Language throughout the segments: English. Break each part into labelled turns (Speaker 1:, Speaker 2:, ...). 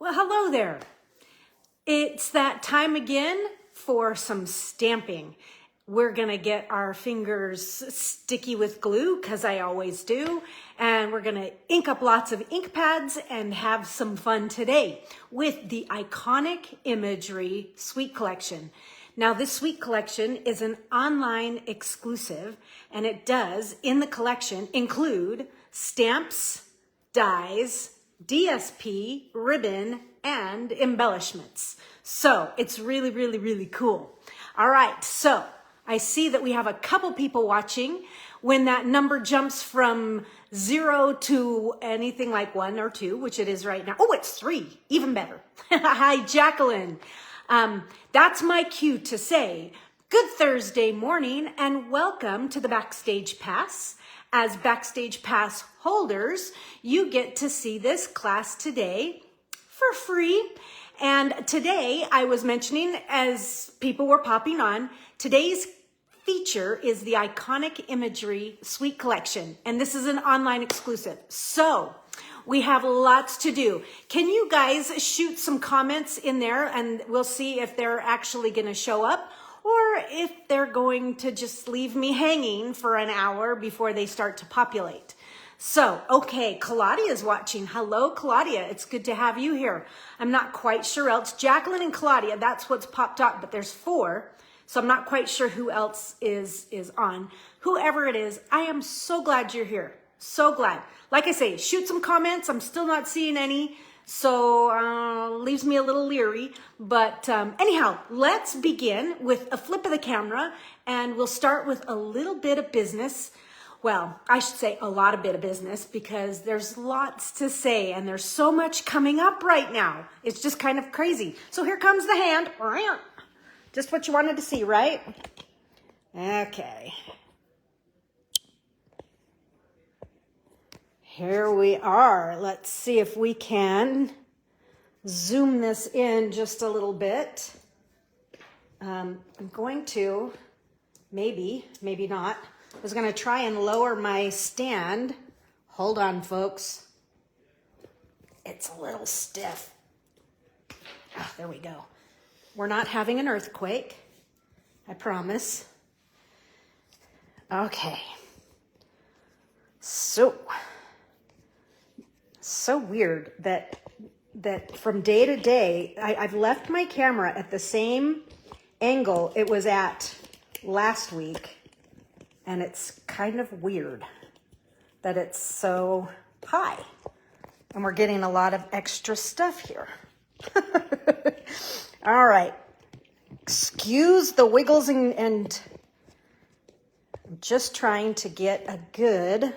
Speaker 1: Well, hello there. It's that time again for some stamping. We're gonna get our fingers sticky with glue, because I always do, and we're gonna ink up lots of ink pads and have some fun today with the Iconic Imagery Suite Collection. Now, this suite collection is an online exclusive, and it does, in the collection, include stamps, dies, DSP, ribbon, and embellishments. So it's really, really, really cool. All right, so I see that we have a couple people watching. When that number jumps from 0 to anything like 1 or 2, which it is right now. Oh, it's 3, even better. Hi, Jacqueline. That's my cue to say good Thursday morning and welcome to the Backstage Pass. As Backstage Pass holders, you get to see this class today for free. And today, I was mentioning as people were popping on, today's feature is the Iconic Imagery Suite Collection. And this is an online exclusive. So we have lots to do. Can you guys shoot some comments in there and we'll see if they're actually going to show up, or if they're going to just leave me hanging for an hour before they start to populate. So, okay, Claudia's watching. Hello, Claudia. It's good to have you here. I'm not quite sure else. Jacqueline and Claudia, that's what's popped up, but there's 4. So I'm not quite sure who else is on. Whoever it is, I am so glad you're here. So glad. Like I say, shoot some comments. I'm still not seeing any. So leaves me a little leery, but anyhow, let's begin with a flip of the camera, and we'll start with a little bit of business. Well, I should say a lot of bit of business, because there's lots to say and there's so much coming up right now. It's just kind of crazy. So here comes the hand. Just what you wanted to see, right? Okay. Here we are. Let's see if we can zoom this in just a little bit. I'm going to, maybe not. I was going to try and lower my stand. Hold on, folks. It's a little stiff. Oh, there we go. We're not having an earthquake, I promise. Okay. So weird that from day to day, I've left my camera at the same angle it was at last week, and it's kind of weird that it's so high, and we're getting a lot of extra stuff here. All right, excuse the wiggles and I'm just trying to get a good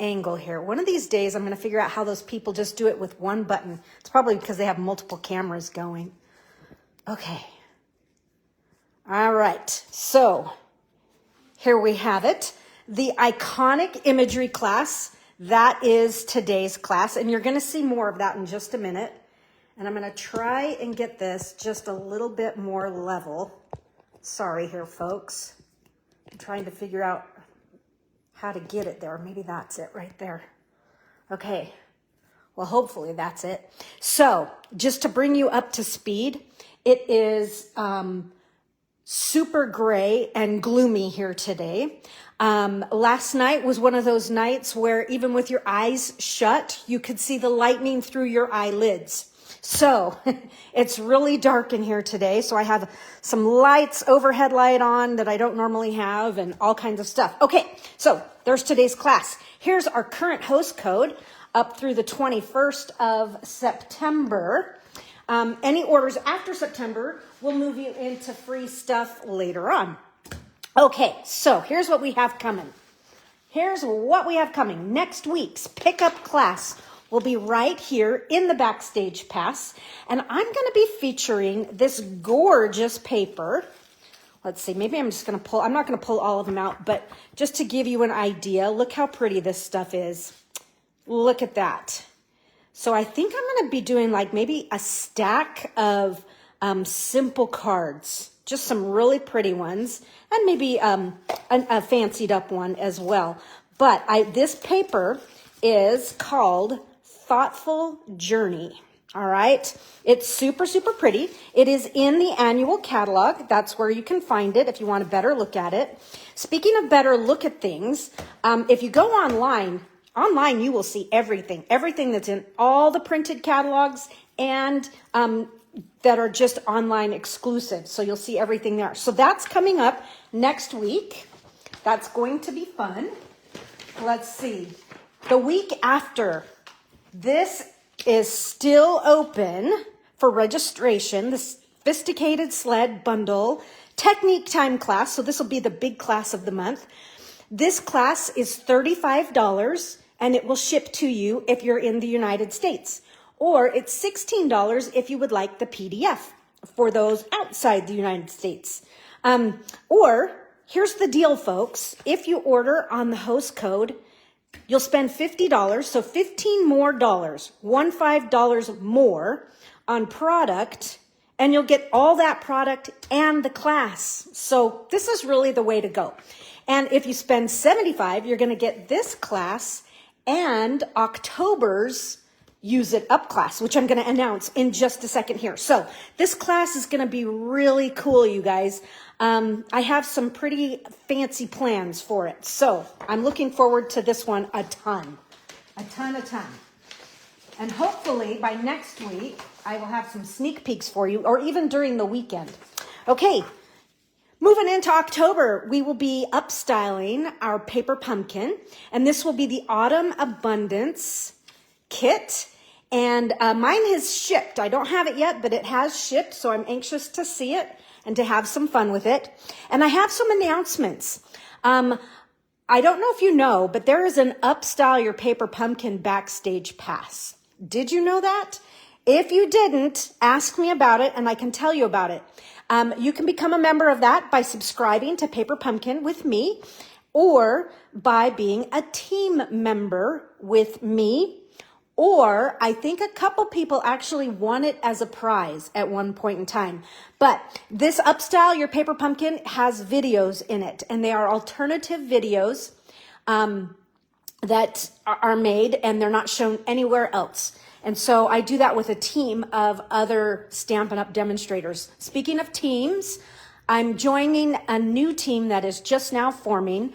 Speaker 1: angle here. One of these days, I'm going to figure out how those people just do it with one button. It's probably because they have multiple cameras going. Okay. All right. So here we have it. The Iconic Imagery class. That is today's class. And you're going to see more of that in just a minute. And I'm going to try and get this just a little bit more level. Sorry here, folks. I'm trying to figure out how to get it there. Maybe that's it right there. Okay. Well, hopefully that's it. So just to bring you up to speed, it is super gray and gloomy here today. Last night was one of those nights where even with your eyes shut, you could see the lightning through your eyelids. So it's really dark in here today. So I have some lights, overhead light on that I don't normally have, and all kinds of stuff. Okay, so there's today's class. Here's our current host code up through the 21st of September. Any orders after September will move you into free stuff later on. Okay, so here's what we have coming. Next week's pickup class will be right here in the Backstage Pass. And I'm going to be featuring this gorgeous paper. Let's see, maybe I'm not going to pull all of them out, but just to give you an idea, look how pretty this stuff is. Look at that. So I think I'm going to be doing like maybe a stack of simple cards, just some really pretty ones, and maybe a fancied up one as well. But this paper is called Thoughtful Journey. All right. It's super, super pretty. It is in the annual catalog. That's where you can find it if you want a better look at it. Speaking of better look at things, if you go online you will see everything that's in all the printed catalogs and that are just online exclusive. So you'll see everything there. So that's coming up next week. That's going to be fun. Let's see. The week after, this is still open for registration. The Sophisticated Sled Bundle Technique Time class. So this will be the big class of the month. This class is $35 and it will ship to you if you're in the United States. Or it's $16 if you would like the PDF for those outside the United States. Or here's the deal, folks. If you order on the host code, you'll spend $50, so $15 more, $15 more on product, and you'll get all that product and the class. So this is really the way to go. And if you spend $75, you're going to get this class and October's Use It Up class, which I'm going to announce in just a second here. So this class is going to be really cool, you guys. I have some pretty fancy plans for it. So I'm looking forward to this one a ton. And hopefully by next week, I will have some sneak peeks for you, or even during the weekend. Okay, moving into October, we will be upstyling our paper pumpkin. And this will be the Autumn Abundance kit. And mine has shipped. I don't have it yet, but it has shipped. So I'm anxious to see it and to have some fun with it. And I have some announcements. I don't know if you know, but there is an Upstyle Your Paper Pumpkin backstage pass. Did you know that? If you didn't, ask me about it and I can tell you about it. You can become a member of that by subscribing to Paper Pumpkin with me, or by being a team member with me. Or I think a couple people actually won it as a prize at one point in time. But this Upstyle Your Paper Pumpkin has videos in it, and they are alternative videos that are made, and they're not shown anywhere else. And so I do that with a team of other Stampin' Up! Demonstrators. Speaking of teams, I'm joining a new team that is just now forming.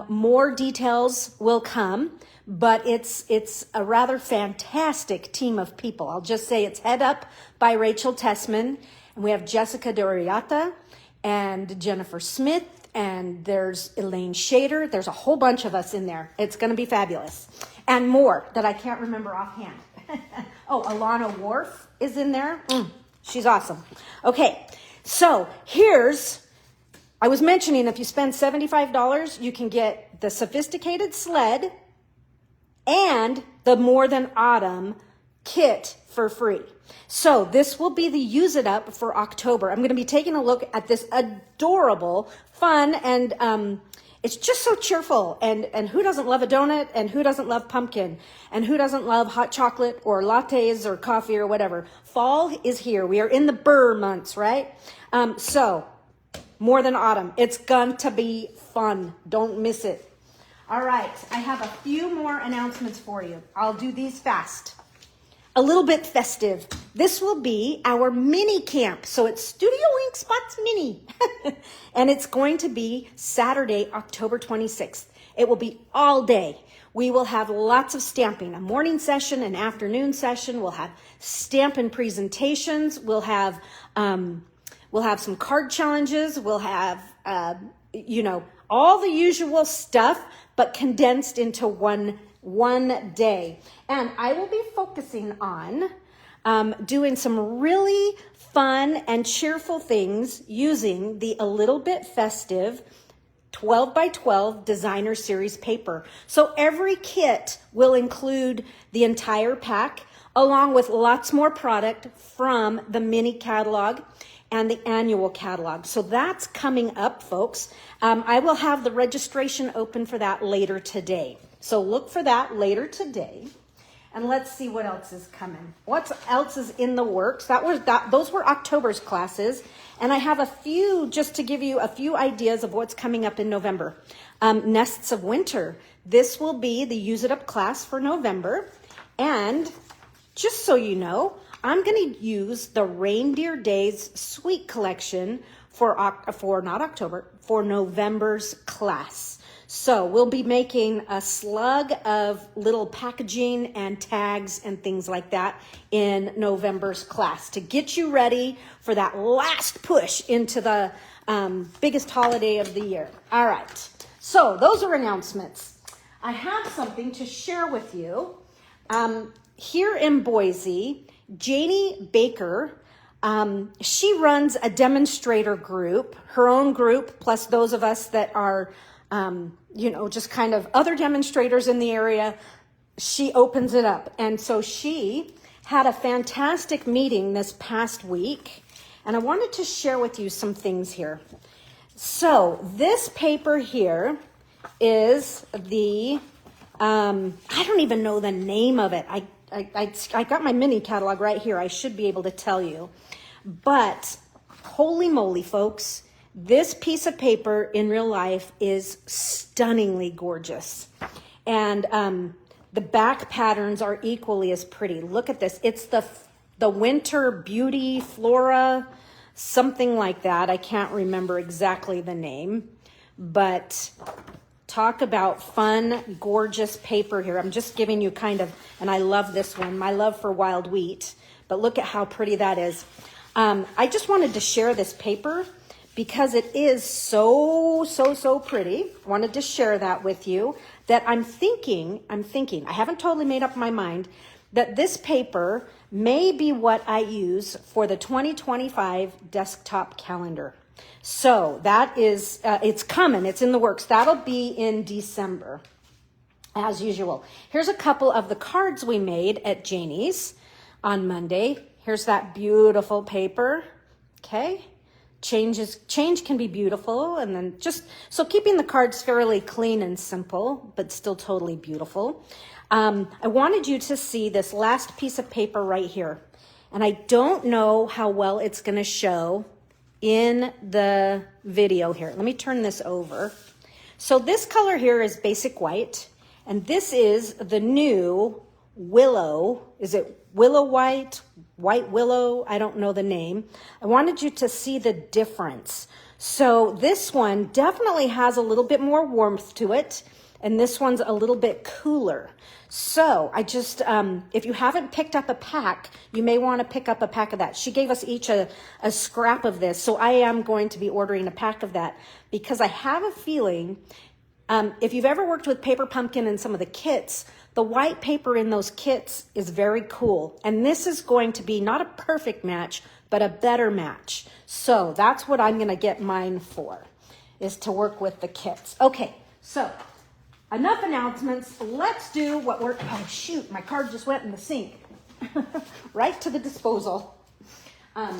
Speaker 1: More details will come. But it's a rather fantastic team of people. I'll just say it's head up by Rachel Tessman, and we have Jessica Doriata and Jennifer Smith, and there's Elaine Shader. There's a whole bunch of us in there. It's going to be fabulous. And more that I can't remember offhand. Oh, Alana Wharf is in there. She's awesome. Okay, so I was mentioning if you spend $75, you can get the Sophisticated Sled and the More Than Autumn kit for free. So this will be the Use It Up for October. I'm going to be taking a look at this adorable, fun, and it's just so cheerful. And who doesn't love a donut? And who doesn't love pumpkin? And who doesn't love hot chocolate or lattes or coffee or whatever? Fall is here. We are in the burr months, right? So More Than Autumn. It's going to be fun. Don't miss it. All right, I have a few more announcements for you. I'll do these fast. A little bit festive. This will be our mini camp. So it's Studio Ink Spots Mini. And it's going to be Saturday, October 26th. It will be all day. We will have lots of stamping, a morning session, an afternoon session. We'll have stamping presentations. We'll have some card challenges. We'll have, all the usual stuff, but condensed into one day. And I will be focusing on doing some really fun and cheerful things using the A Little Bit Festive 12 by 12 designer series paper. So every kit will include the entire pack, along with lots more product from the mini catalog and the annual catalog. So that's coming up, folks. I will have the registration open for that later today. So look for that later today. And let's see what else is coming. What else is in the works? Those were October's classes. And I have a few, just to give you a few ideas of what's coming up in November. Nests of Winter. This will be the Use It Up class for November. And just so you know, I'm going to use the Reindeer Days Suite Collection for not October, for November's class. So we'll be making a slug of little packaging and tags and things like that in November's class to get you ready for that last push into the biggest holiday of the year. All right, so those are announcements. I have something to share with you. Here in Boise, Janie Baker, she runs a demonstrator group, her own group, plus those of us that are, just kind of other demonstrators in the area. She opens it up. And so she had a fantastic meeting this past week, and I wanted to share with you some things here. So this paper here is the, I don't even know the name of it. I got my mini catalog right here. I should be able to tell you. But holy moly, folks, this piece of paper in real life is stunningly gorgeous. And the back patterns are equally as pretty. Look at this. It's the Winter Beauty Flora, something like that. I can't remember exactly the name. But talk about fun, gorgeous paper here. I'm just giving you kind of, and I love this one, my love for wild wheat. But look at how pretty that is. I just wanted to share this paper because it is so pretty. Wanted to share that with you, that I'm thinking, I haven't totally made up my mind, that this paper may be what I use for the 2025 desktop calendar. So that is, it's coming, it's in the works. That'll be in December, as usual. Here's a couple of the cards we made at Janie's on Monday. Here's that beautiful paper, okay? Change can be beautiful, and then so keeping the cards fairly clean and simple, but still totally beautiful. I wanted you to see this last piece of paper right here, and I don't know how well it's gonna show in the video here. Let me turn this over. So this color here is basic white, and this is the new willow. Is it willow white, white willow? I don't know the name. I wanted you to see the difference. So this one definitely has a little bit more warmth to it, and this one's a little bit cooler. So I just, if you haven't picked up a pack, you may want to pick up a pack of that. She gave us each a scrap of this, so I am going to be ordering a pack of that because I have a feeling, if you've ever worked with Paper Pumpkin and some of the kits, the white paper in those kits is very cool. And this is going to be not a perfect match, but a better match. So that's what I'm going to get mine for, is to work with the kits. Okay, so enough announcements. Let's do what we're, oh shoot, my card just went in the sink. Right to the disposal. All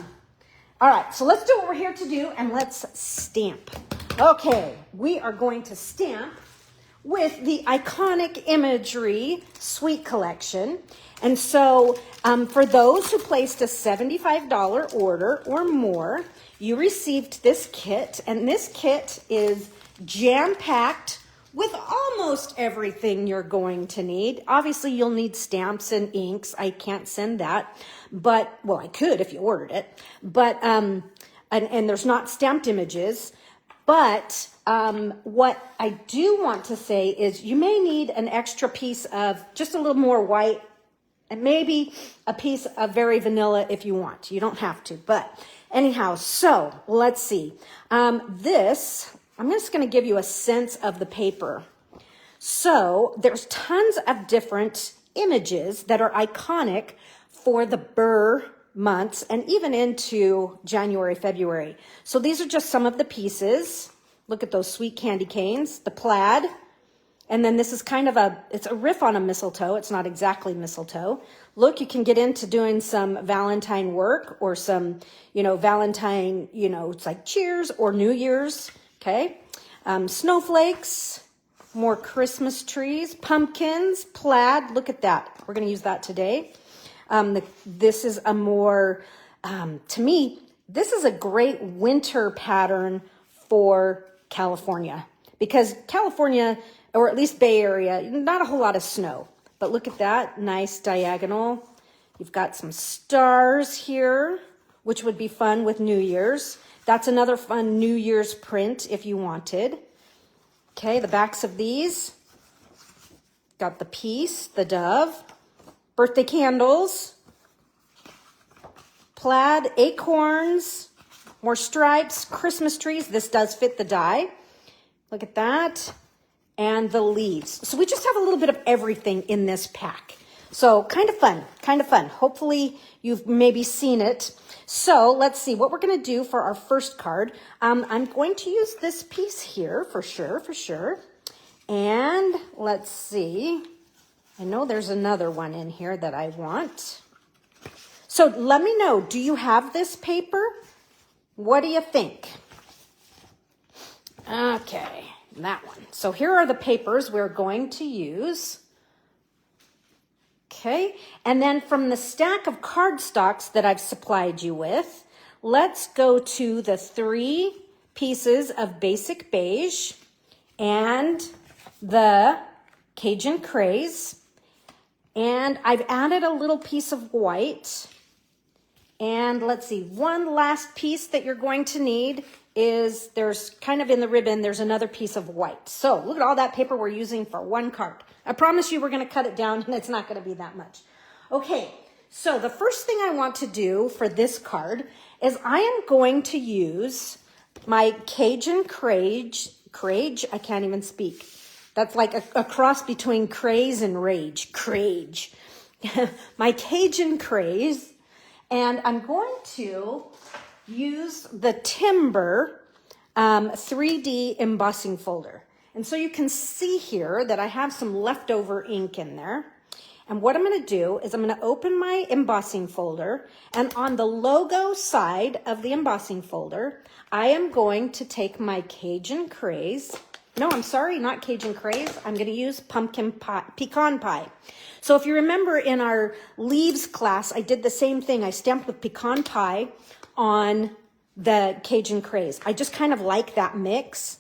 Speaker 1: right, so let's do what we're here to do, and let's stamp. Okay, we are going to stamp with the Iconic Imagery Suite Collection. And so for those who placed a $75 order or more, you received this kit, and this kit is jam-packed with almost everything you're going to need. Obviously, you'll need stamps and inks. I can't send that, but, well, I could if you ordered it. But, and there's not stamped images. But what I do want to say is you may need an extra piece of just a little more white, and maybe a piece of very vanilla if you want. You don't have to, but anyhow, so let's see. This, I'm just going to give you a sense of the paper. So there's tons of different images that are iconic for the burr months and even into January, February. So these are just some of the pieces. Look at those sweet candy canes, the plaid. And then this is kind of it's a riff on a mistletoe. It's not exactly mistletoe. Look, you can get into doing some Valentine work or some, Valentine, it's like cheers or New Year's. Okay. Snowflakes, more Christmas trees, pumpkins, plaid. Look at that. We're going to use that today. This is a more, to me, this is a great winter pattern for California, because California, or at least Bay Area, not a whole lot of snow. But look at that, nice diagonal. You've got some stars here, which would be fun with New Year's. That's another fun New Year's print if you wanted. Okay, the backs of these. Got the peace, the dove, birthday candles, plaid, acorns, more stripes, Christmas trees. This does fit the die. Look at that. And the leaves. So we just have a little bit of everything in this pack. So kind of fun, kind of fun. Hopefully you've maybe seen it. So let's see what we're going to do for our first card. I'm going to use this piece here for sure. And let's see. I know there's another one in here that I want. So let me know, do you have this paper? What do you think? Okay, that one. So here are the papers we're going to use. Okay, and then from the stack of cardstocks that I've supplied you with, let's go to the 3 pieces of basic beige and the Cajun Craze. And I've added a little piece of white. And let's see, one last piece that you're going to need is there's kind of in the ribbon, there's another piece of white. So look at all that paper we're using for one card. I promise you we're going to cut it down and it's not going to be that much. Okay, so the first thing I want to do for this card is I am going to use my Cajun Crage, I can't even speak. That's like a cross between craze and rage, crage. My Cajun Craze, and I'm going to use the Timber 3D embossing folder. And so you can see here that I have some leftover ink in there. And what I'm going to do is I'm going to open my embossing folder, and on the logo side of the embossing folder, I am going to take my Cajun Craze. No, I'm sorry, not Cajun Craze. I'm going to use pecan pie. So if you remember in our leaves class, I did the same thing. I stamped with pecan pie on the Cajun Craze. I just kind of like that mix.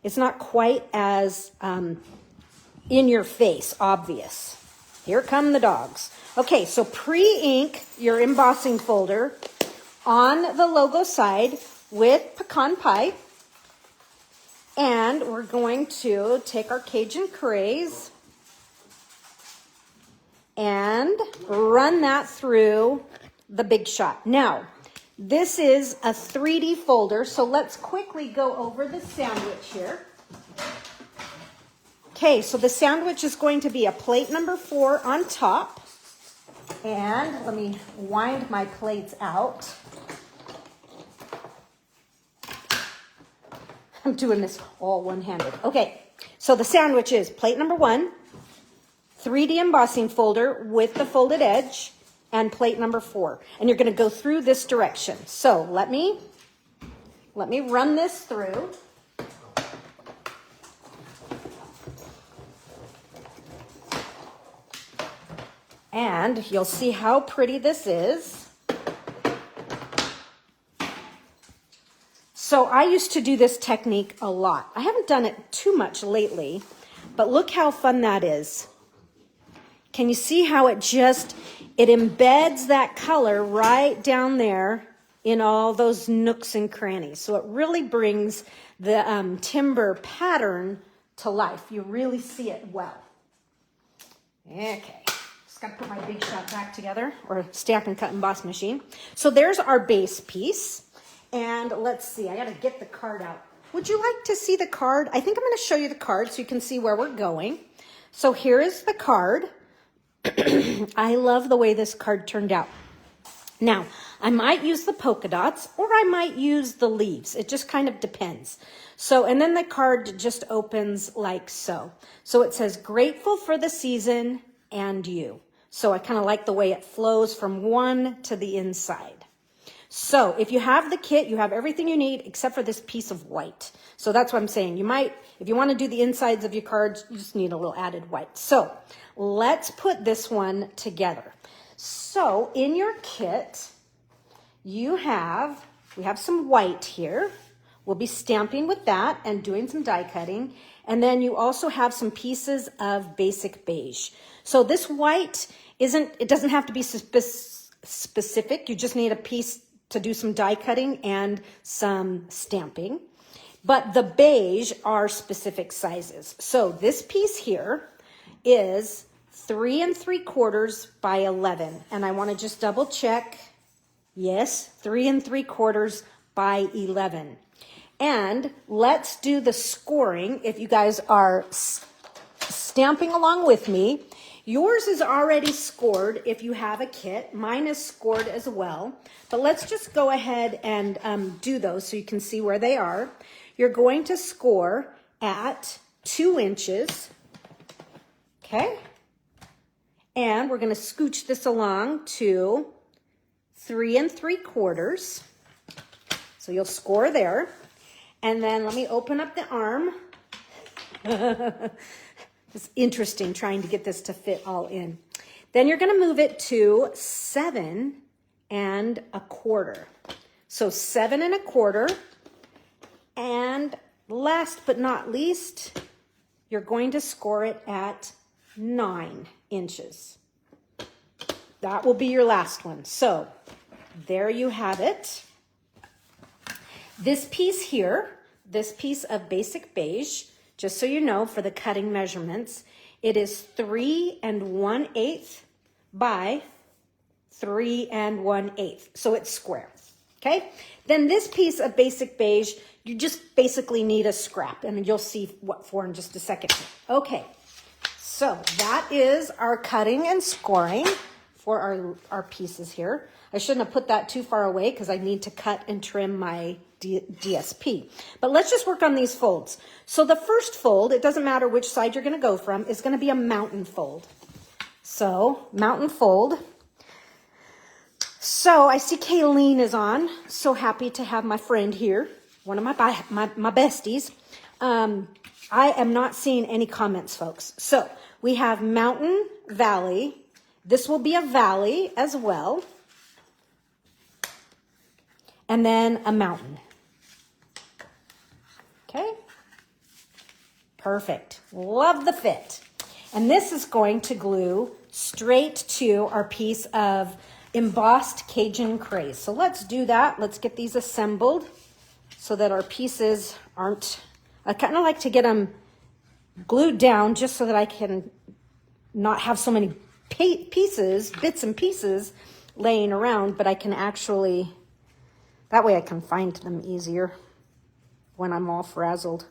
Speaker 1: It's not quite as in your face, obvious. Here come the dogs. Okay, so pre-ink your embossing folder on the logo side with pecan pie. And we're going to take our Cajun Craze and run that through the Big Shot. Now, this is a 3D folder, so let's quickly go over the sandwich here. Okay, so the sandwich is going to be a plate number 4 on top. And let me wind my plates out. I'm doing this all one-handed. Okay, so the sandwich is plate number 1, 3D embossing folder with the folded edge, and plate number 4. And you're going to go through this direction. So let me run this through. And you'll see how pretty this is. So I used to do this technique a lot. I haven't done it too much lately, but look how fun that is. Can you see how it embeds that color right down there in all those nooks and crannies. So it really brings the timber pattern to life. You really see it well. Okay, just got to put my Big Shot back together, or Stampin' Cut Emboss machine. So there's our base piece. And let's see, I got to get the card out. Would you like to see the card? I think I'm going to show you the card so you can see where we're going. So here is the card. I love the way this card turned out. Now, I might use the polka dots or I might use the leaves. It just kind of depends. So, and then the card just opens like so. So it says, grateful for the season and you. So I kind of like the way it flows from one to the inside. So if you have the kit, you have everything you need except for this piece of white. So that's what I'm saying. You might, if you want to do the insides of your cards, you just need a little added white. So let's put this one together. So in your kit, we have some white here. We'll be stamping with that and doing some die cutting. And then you also have some pieces of basic beige. So this white it doesn't have to be specific. You just need a piece to do some die cutting and some stamping. But the beige are specific sizes. So this piece here is 3 3/4 by 11. And I want to just double check. Yes, 3 3/4 by 11. And let's do the scoring. If you guys are stamping along with me, yours is already scored if you have a kit. Mine is scored as well. But let's just go ahead and do those so you can see where they are. You're going to score at 2 inches. Okay? And we're going to scooch this along to 3 3/4. So you'll score there. And then let me open up the arm. It's interesting trying to get this to fit all in. Then you're going to move it to 7 1/4. So 7 1/4. And last but not least, you're going to score it at 9 inches. That will be your last one. So there you have it. This piece here, this piece of basic beige, just so you know, for the cutting measurements, it is 3 1/8 by 3 1/8. So it's square. Okay? Then this piece of basic beige, you just basically need a scrap, and you'll see what for in just a second. Okay. So that is our cutting and scoring for our pieces here. I shouldn't have put that too far away because I need to cut and trim my DSP. But let's just work on these folds. So the first fold, it doesn't matter which side you're going to go from, is going to be a mountain fold. So mountain fold. So I see Kayleen is on. So happy to have my friend here, one of my besties. I am not seeing any comments, folks. So we have mountain, valley. This will be a valley as well. And then a mountain. Okay. Perfect. Love the fit. And this is going to glue straight to our piece of embossed Cajun craze. So let's do that. Let's get these assembled so that our pieces aren't, I kind of like to get them glued down just so that I can not have so many pieces, bits and pieces laying around, but I can actually, that way I can find them easier when I'm all frazzled.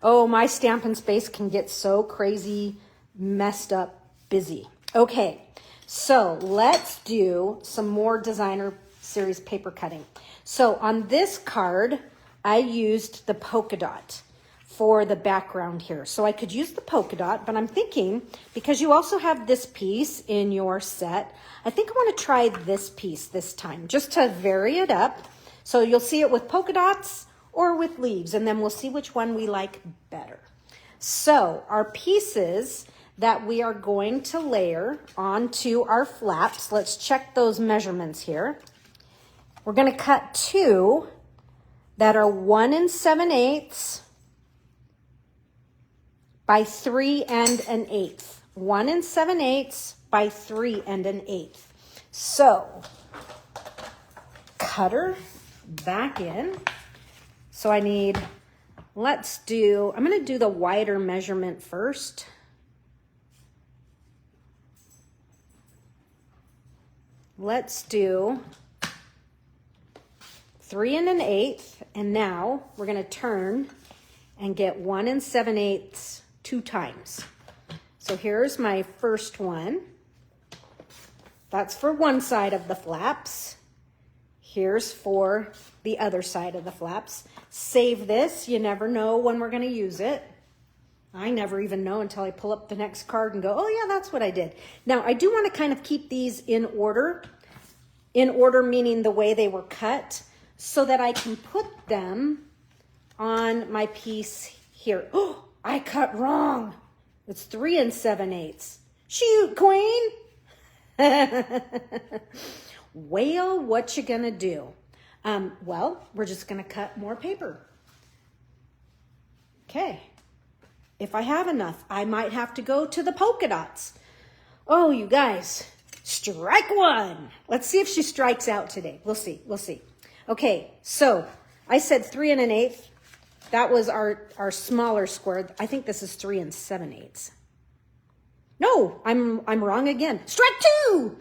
Speaker 1: Oh, my Stampin' Space can get so crazy, messed up, busy. Okay, so let's do some more designer series paper cutting. So on this card, I used the polka dot for the background here. So I could use the polka dot, but I'm thinking, because you also have this piece in your set, I think I want to try this piece this time, just to vary it up. So you'll see it with polka dots or with leaves, and then we'll see which one we like better. So our pieces that we are going to layer onto our flaps, let's check those measurements here. We're going to cut 2 that are 1 7/8 by 3 1/8. 1 7/8 by 3 1/8. So, cutter back in. So I need, I'm going to do the wider measurement first. Let's do 3 1/8, and now we're going to turn and get 1 7/8 2 times. So here's my first one. That's for one side of the flaps. Here's for the other side of the flaps. Save this. You never know when we're going to use it. I never even know until I pull up the next card and go, oh yeah, that's what I did. Now I do want to kind of keep these in order meaning the way they were cut, so that I can put them on my piece here. Oh, I cut wrong. It's 3 7/8. Shoot, queen. Well, what you gonna do? Well, we're just gonna cut more paper. Okay, if I have enough, I might have to go to the polka dots. Oh, you guys, strike one. Let's see if she strikes out today. We'll see, we'll see. Okay, so I said 3 1/8. That was our smaller square. I think this is 3 7/8. No, I'm wrong again. Strike two.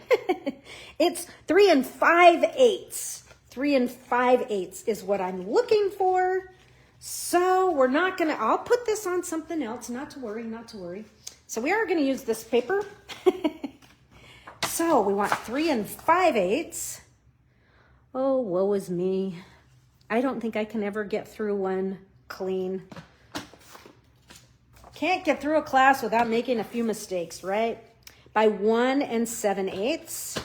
Speaker 1: It's 3 5/8. 3 5/8 is what I'm looking for. So we're not gonna, I'll put this on something else, not to worry, not to worry. So we are gonna use this paper. So we want 3 5/8. Oh, woe is me. I don't think I can ever get through one clean. Can't get through a class without making a few mistakes, right? By 1 7/8.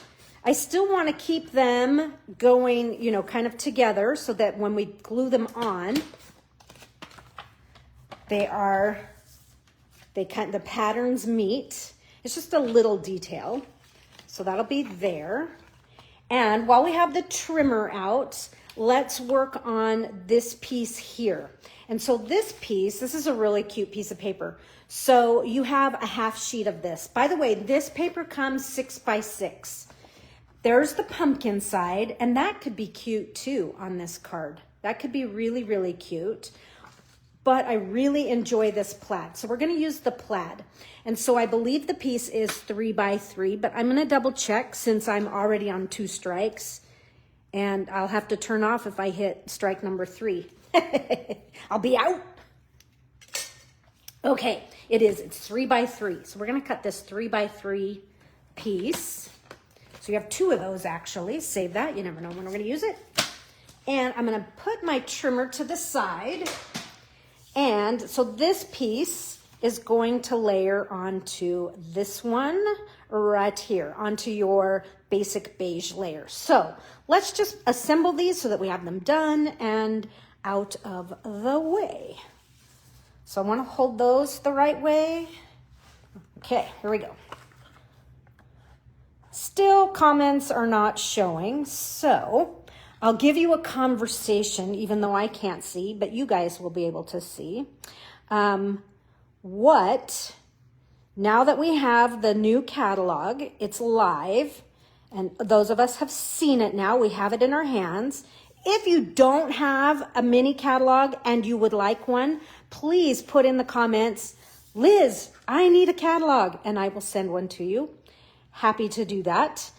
Speaker 1: I still want to keep them going, you know, kind of together so that when we glue them on, the patterns meet. It's just a little detail. So that'll be there. And while we have the trimmer out, let's work on this piece here. And so this is a really cute piece of paper. So you have a half sheet of this. By the way, this paper comes 6 by 6. There's the pumpkin side, and that could be cute too on this card. That could be really, really cute. But I really enjoy this plaid. So we're gonna use the plaid. And so I believe the piece is 3 by 3, but I'm gonna double check since I'm already on 2 strikes. And I'll have to turn off if I hit strike number 3. I'll be out. Okay, it's 3 by 3. So we're gonna cut this 3 by 3 piece. So you have 2 of those actually. Save that, you never know when we're gonna use it. And I'm gonna put my trimmer to the side. And so this piece is going to layer onto this one right here, onto your basic beige layer. So let's just assemble these so that we have them done and out of the way. So I want to hold those the right way. Okay, here we go. Still comments are not showing, so I'll give you a conversation, even though I can't see, but you guys will be able to see. Now that we have the new catalog, it's live, and those of us have seen it now, we have it in our hands. If you don't have a mini catalog and you would like one, please put in the comments, Liz, I need a catalog, and I will send one to you. Happy to do that.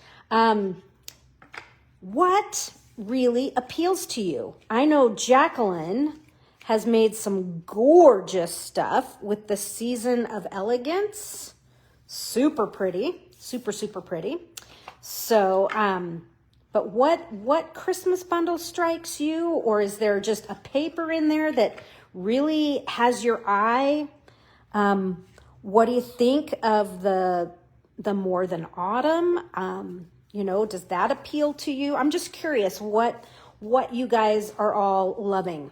Speaker 1: What really appeals to you? I know Jacqueline has made some gorgeous stuff with the Season of Elegance. Super pretty, super, super pretty. So, but what Christmas bundle strikes you? Or is there just a paper in there that really has your eye? What do you think of the More Than Autumn? You know, does that appeal to you? I'm just curious what you guys are all loving.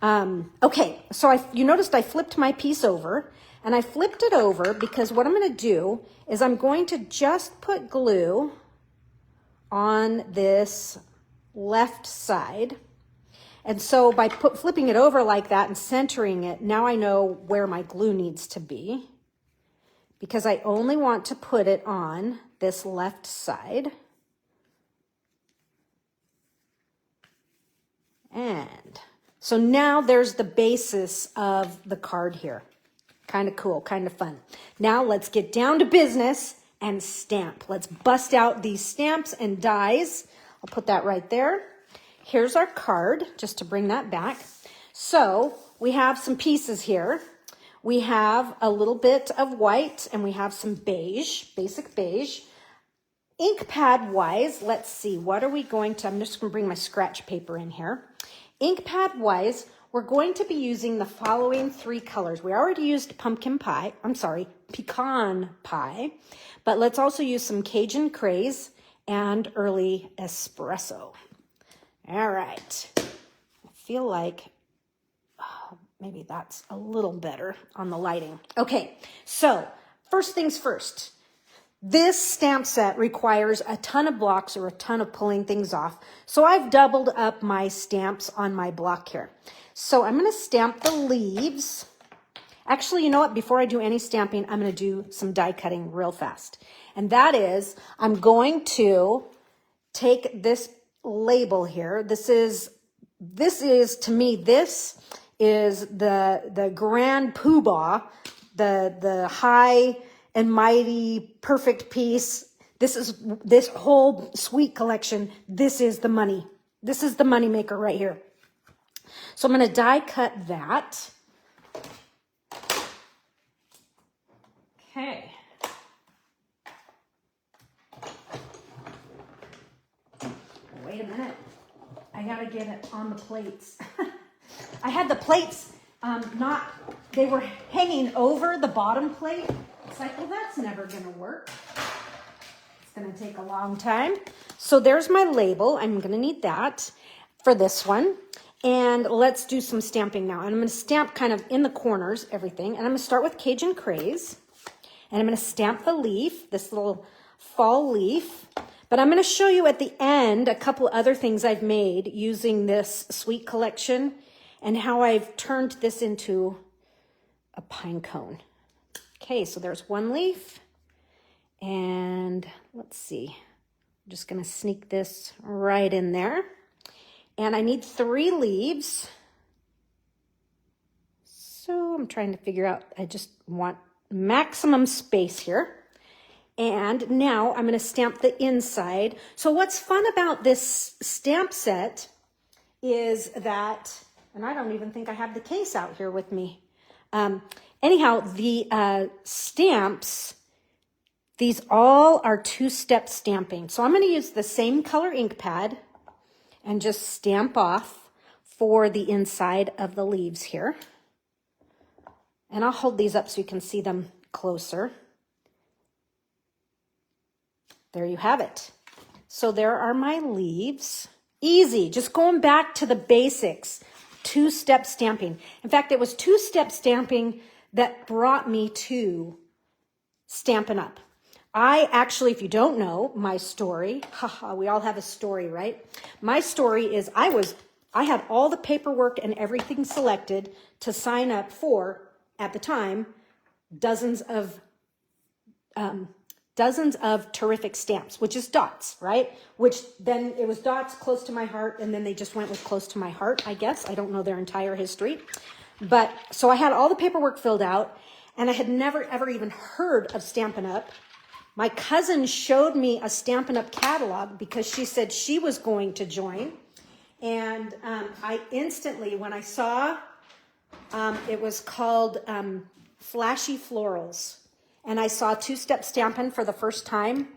Speaker 1: Okay, so you noticed I flipped my piece over, and I flipped it over because what I'm going to do is I'm going to just put glue on this left side. And so by flipping it over like that and centering it, now I know where my glue needs to be, because I only want to put it on this left side. And so now there's the basis of the card here. Kind of cool, kind of fun. Now let's get down to business and stamp. Let's bust out these stamps and dies. I'll put that right there. Here's our card, just to bring that back. So we have some pieces here. We have a little bit of white and we have some beige, basic beige. Ink pad wise, let's see, what are we going to, I'm just going to bring my scratch paper in here. Ink pad wise, we're going to be using the following 3 colors. We already used pecan pie, but let's also use some Cajun Craze and Early Espresso. All right, I feel like maybe that's a little better on the lighting. Okay, so first things first. This stamp set requires a ton of blocks or a ton of pulling things off. So I've doubled up my stamps on my block here. So I'm going to stamp the leaves. Actually, you know what? Before I do any stamping, I'm going to do some die cutting real fast. And that is, I'm going to take this label here. This is to me, this is the grand poobah, the high and mighty perfect piece. This whole suite collection. This is the money. This is the money maker right here. So I'm going to die cut that. Okay. Wait a minute. I got to get it on the plates. I had the plates they were hanging over the bottom plate. It's like, well, that's never going to work. It's going to take a long time. So there's my label. I'm going to need that for this one. And let's do some stamping now. And I'm going to stamp kind of in the corners, everything. And I'm going to start with Cajun Craze. And I'm going to stamp the leaf, this little fall leaf. But I'm going to show you at the end a couple other things I've made using this suite collection and how I've turned this into a pine cone. Okay, so there's one leaf. And let's see. I'm just going to sneak this right in there. And I need 3 leaves. So I'm trying to figure out, I just want maximum space here. And now I'm going to stamp the inside. So what's fun about this stamp set is that, and I don't even think I have the case out here with me. Anyhow, the stamps, these all are 2-step stamping. So I'm going to use the same color ink pad and just stamp off for the inside of the leaves here. And I'll hold these up so you can see them closer. There you have it. So there are my leaves. Easy, just going back to the basics. 2-step stamping. In fact, it was 2-step stamping that brought me to Stampin' Up. I actually, if you don't know my story, we all have a story, right? My story is I had all the paperwork and everything selected to sign up for, at the time, dozens of terrific stamps, which is dots, right? Which then it was dots close to my heart, and then they just went with close to my heart, I guess. I don't know their entire history. But so I had all the paperwork filled out, and I had never, ever even heard of Stampin' Up. My cousin showed me a Stampin' Up catalog because she said she was going to join. And I instantly, when I saw, it was called Flashy Florals, and I saw 2-step stamping for the first time,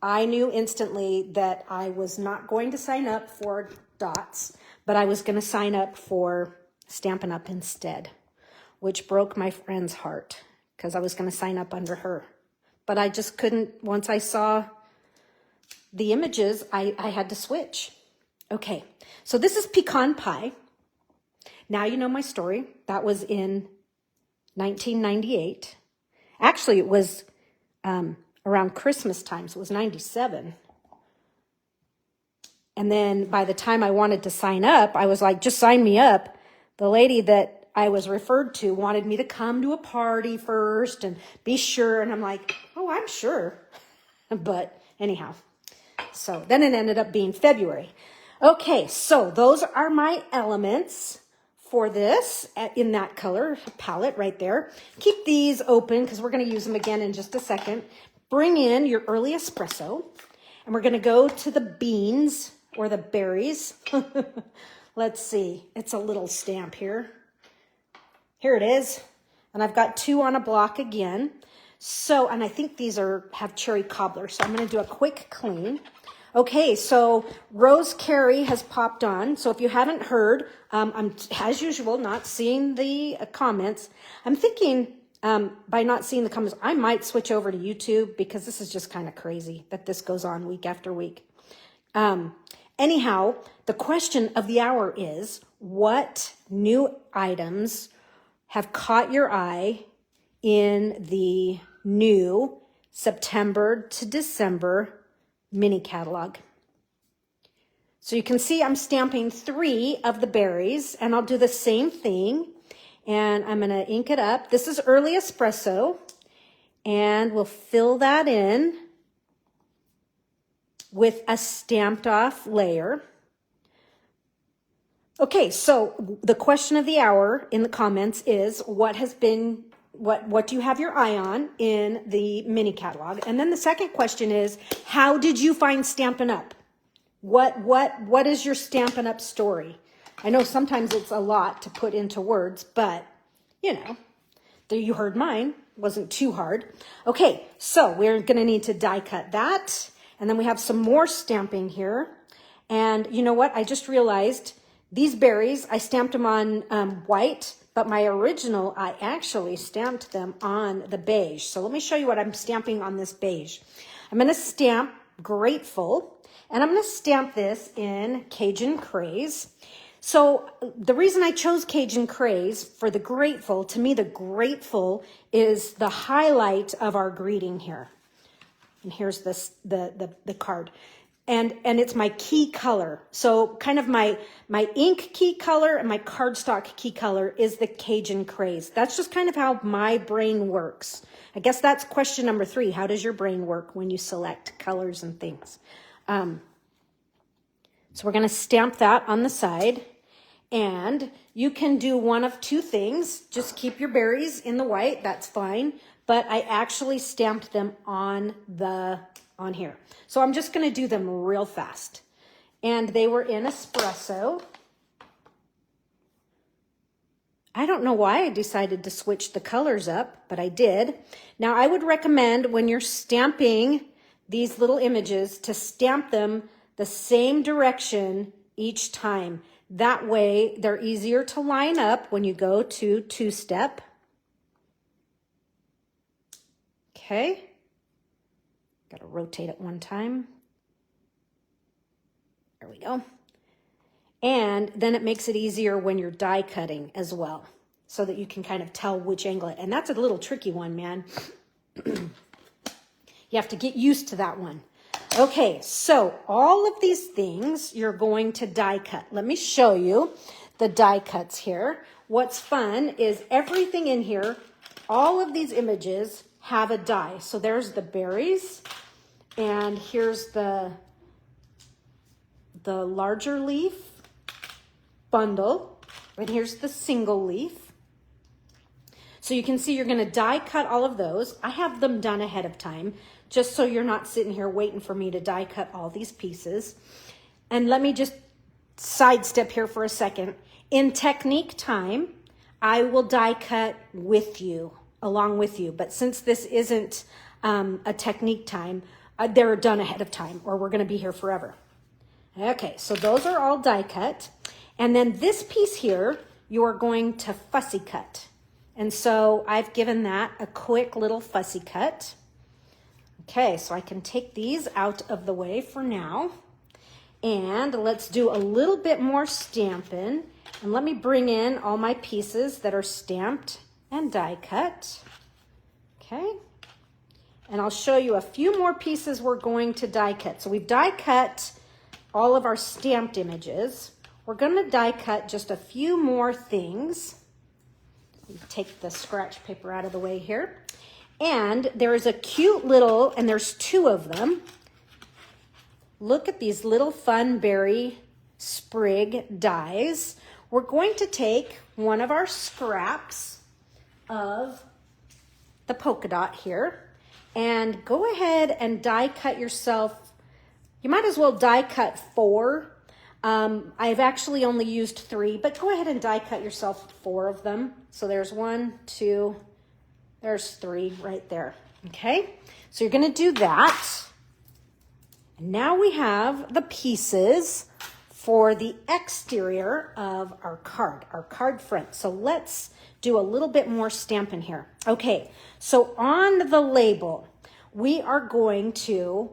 Speaker 1: I knew instantly that I was not going to sign up for dots, but I was going to sign up for Stampin' Up instead, which broke my friend's heart because I was going to sign up under her. But I just couldn't, once I saw the images, I had to switch. Okay, so this is pecan pie. Now you know my story. That was in 1998. Actually, it was around Christmas time, so it was 97. And then by the time I wanted to sign up, I was like, just sign me up. The lady that I was referred to wanted me to come to a party first and be sure. And I'm like, oh, I'm sure. But anyhow, so then it ended up being February. Okay, so those are my elements for this in that color palette right there. Keep these open because we're going to use them again in just a second. Bring in your early espresso, and we're going to go to the beans or the berries. Let's see. It's a little stamp here. Here it is. And I've got 2 on a block again. So, and I think these have cherry cobbler. So I'm going to do a quick clean. Okay, so Rose Carey has popped on. So if you haven't heard, I'm, as usual, not seeing the comments. I'm thinking by not seeing the comments, I might switch over to YouTube because this is just kind of crazy that this goes on week after week. Anyhow, the question of the hour is, what new items have caught your eye in the new September to December mini catalog. So you can see I'm stamping 3 of the berries, and I'll do the same thing. And I'm going to ink it up. This is early espresso, and we'll fill that in with a stamped off layer. Okay, so the question of the hour in the comments is what do you have your eye on in the mini catalog? And then the second question is, how did you find Stampin' Up? What is your Stampin' Up story? I know sometimes it's a lot to put into words, but you know, you heard mine. Wasn't too hard. Okay, so we're gonna need to die cut that. And then we have some more stamping here. And you know what? I just realized these berries, I stamped them on white, but my original, I actually stamped them on the beige. So let me show you what I'm stamping on this beige. I'm gonna stamp Grateful, and I'm gonna stamp this in Cajun Craze. So the reason I chose Cajun Craze for the Grateful, to me the Grateful is the highlight of our greeting here. And here's this the card. And it's my key color. So kind of my ink key color and my cardstock key color is the Cajun Craze. That's just kind of how my brain works. I guess that's question number 3. How does your brain work when you select colors and things? So we're going to stamp that on the side, and you can do one of 2 things. Just keep your berries in the white, that's fine, but I actually stamped them on here. So I'm just going to do them real fast. And they were in espresso. I don't know why I decided to switch the colors up, but I did. Now I would recommend when you're stamping these little images to stamp them the same direction each time. That way they're easier to line up when you go to 2-step. Okay. Got to rotate it one time. There we go. And then it makes it easier when you're die cutting as well, so that you can kind of tell which angle. And that's a little tricky one, man. You have to get used to that one. Okay, so all of these things you're going to die cut. Let me show you the die cuts here. What's fun is everything in here, all of these images have a die. So there's the berries, and here's the larger leaf bundle, and here's the single leaf. So you can see you're going to die cut all of those. I have them done ahead of time, just so you're not sitting here waiting for me to die cut all these pieces. And let me just sidestep here for a second. In technique time, I will die cut with you, along with you. But since this isn't a technique time, they're done ahead of time, or we're going to be here forever. Okay, so those are all die cut. And then this piece here, you're going to fussy cut. And so I've given that a quick little fussy cut. Okay, so I can take these out of the way for now. And let's do a little bit more stamping. And let me bring in all my pieces that are stamped and die cut. Okay. And I'll show you a few more pieces we're going to die cut. So we've die cut all of our stamped images. We're going to die cut just a few more things. Take the scratch paper out of the way here. And there is a cute little, and there's 2 of them. Look at these little fun berry sprig dies. We're going to take one of our scraps of the polka dot here and go ahead and die cut yourself. You might as well die cut 4. I've actually only used 3, but go ahead and die cut yourself 4 of them. So there's 1, 2, there's 3 right there. Okay, so you're going to do that. And now we have the pieces for the exterior of our card front. So let's do a little bit more stamping here. Okay, so on the label, we are going to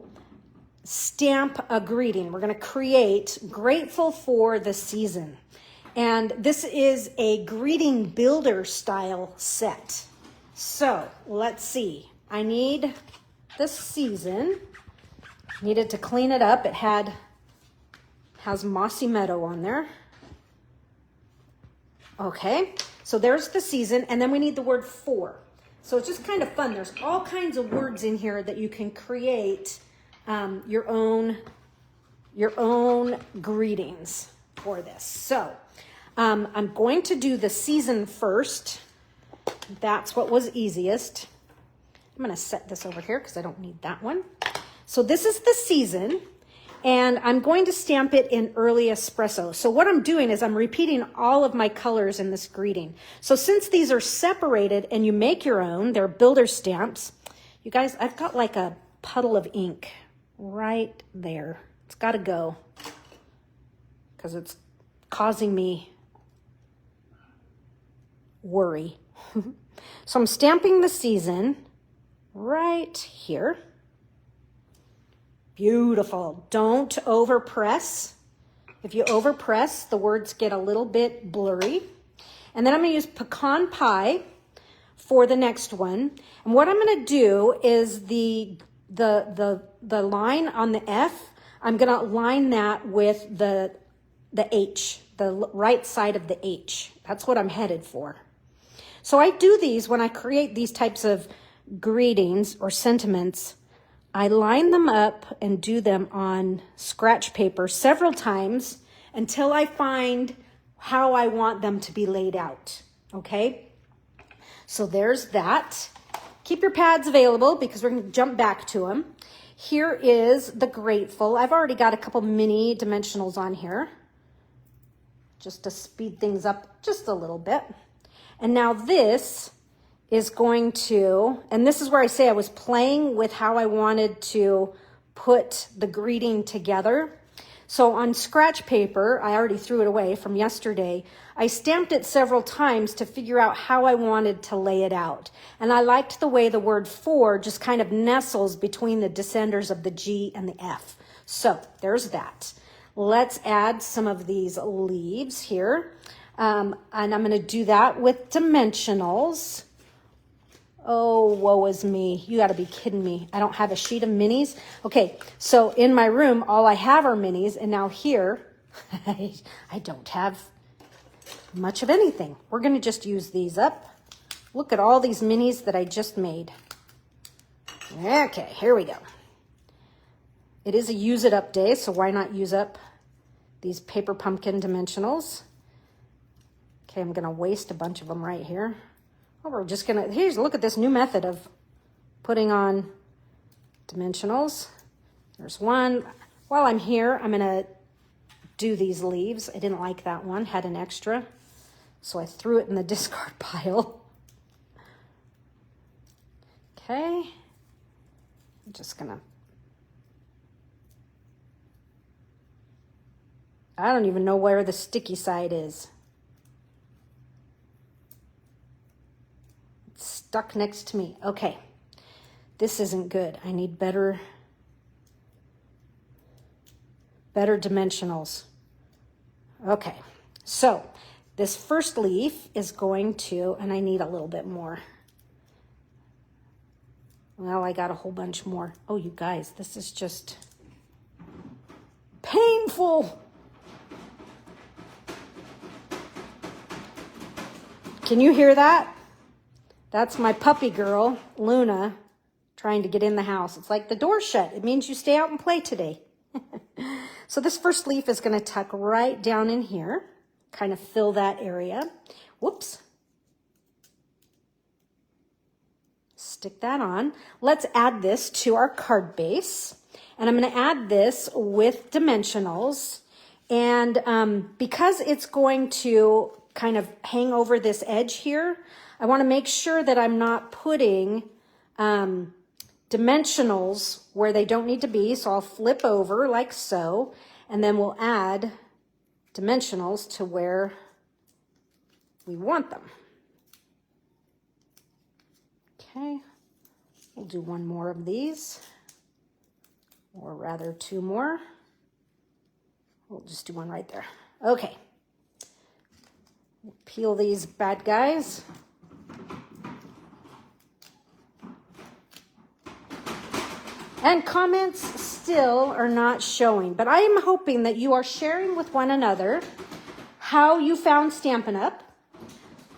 Speaker 1: stamp a greeting. We're going to create Grateful for the Season. And this is a greeting builder style set. So let's see. I need the season. Needed to clean it up. It has Mossy Meadow on there. Okay, so there's the season, and then we need the word for. So it's just kind of fun. There's all kinds of words in here that you can create your own greetings for this. So I'm going to do the season first. That's what was easiest. I'm going to set this over here because I don't need that one. So this is the season, and I'm going to stamp it in early espresso. So what I'm doing is I'm repeating all of my colors in this greeting. So since these are separated and you make your own, they're builder stamps. You guys, I've got like a puddle of ink right there. It's got to go because it's causing me worry. So I'm stamping the season right here. Beautiful. Don't overpress. If you overpress, the words get a little bit blurry. And then I'm going to use pecan pie for the next one. And what I'm going to do is the line on the F, I'm going to line that with the H, the right side of the H. That's what I'm headed for. So I do these when I create these types of greetings or sentiments. I line them up and do them on scratch paper several times until I find how I want them to be laid out, okay? So there's that. Keep your pads available because we're going to jump back to them. Here is the grateful. I've already got a couple mini dimensionals on here just to speed things up just a little bit. And now this is going to, and this is where I say I was playing with how I wanted to put the greeting together. So on scratch paper, I already threw it away from yesterday. I stamped it several times to figure out how I wanted to lay it out. And I liked the way the word for just kind of nestles between the descenders of the G and the F. So there's that. Let's add some of these leaves here. And I'm going to do that with dimensionals. Oh, woe is me. You got to be kidding me. I don't have a sheet of minis. Okay, so in my room, all I have are minis. And now here, I don't have much of anything. We're going to just use these up. Look at all these minis that I just made. Okay, here we go. It is a use it up day, so why not use up these paper pumpkin dimensionals? Okay, I'm going to waste a bunch of them right here. Oh, we're just going to, here's, look at this new method of putting on dimensionals. There's one. While I'm here, I'm going to do these leaves. I didn't like that one, had an extra, so I threw it in the discard pile. Okay, I'm just going to, I don't even know where the sticky side is. Stuck next to me. Okay, this isn't good. I need better dimensionals. Okay, so this first leaf is going to, and I need a little bit more. Well, I got a whole bunch more. Oh, you guys, this is just painful. Can you hear that? That's my puppy girl, Luna, trying to get in the house. It's like the door's shut. It means you stay out and play today. So this first leaf is going to tuck right down in here, kind of fill that area. Whoops. Stick that on. Let's add this to our card base. And I'm going to add this with dimensionals. And because it's going to kind of hang over this edge here, I want to make sure that I'm not putting dimensionals where they don't need to be. So I'll flip over like so, and then we'll add dimensionals to where we want them. Okay, we'll do one more of these, or rather two more. We'll just do one right there. Okay, we'll peel these bad guys. And comments still are not showing, but I am hoping that you are sharing with one another how you found Stampin' Up.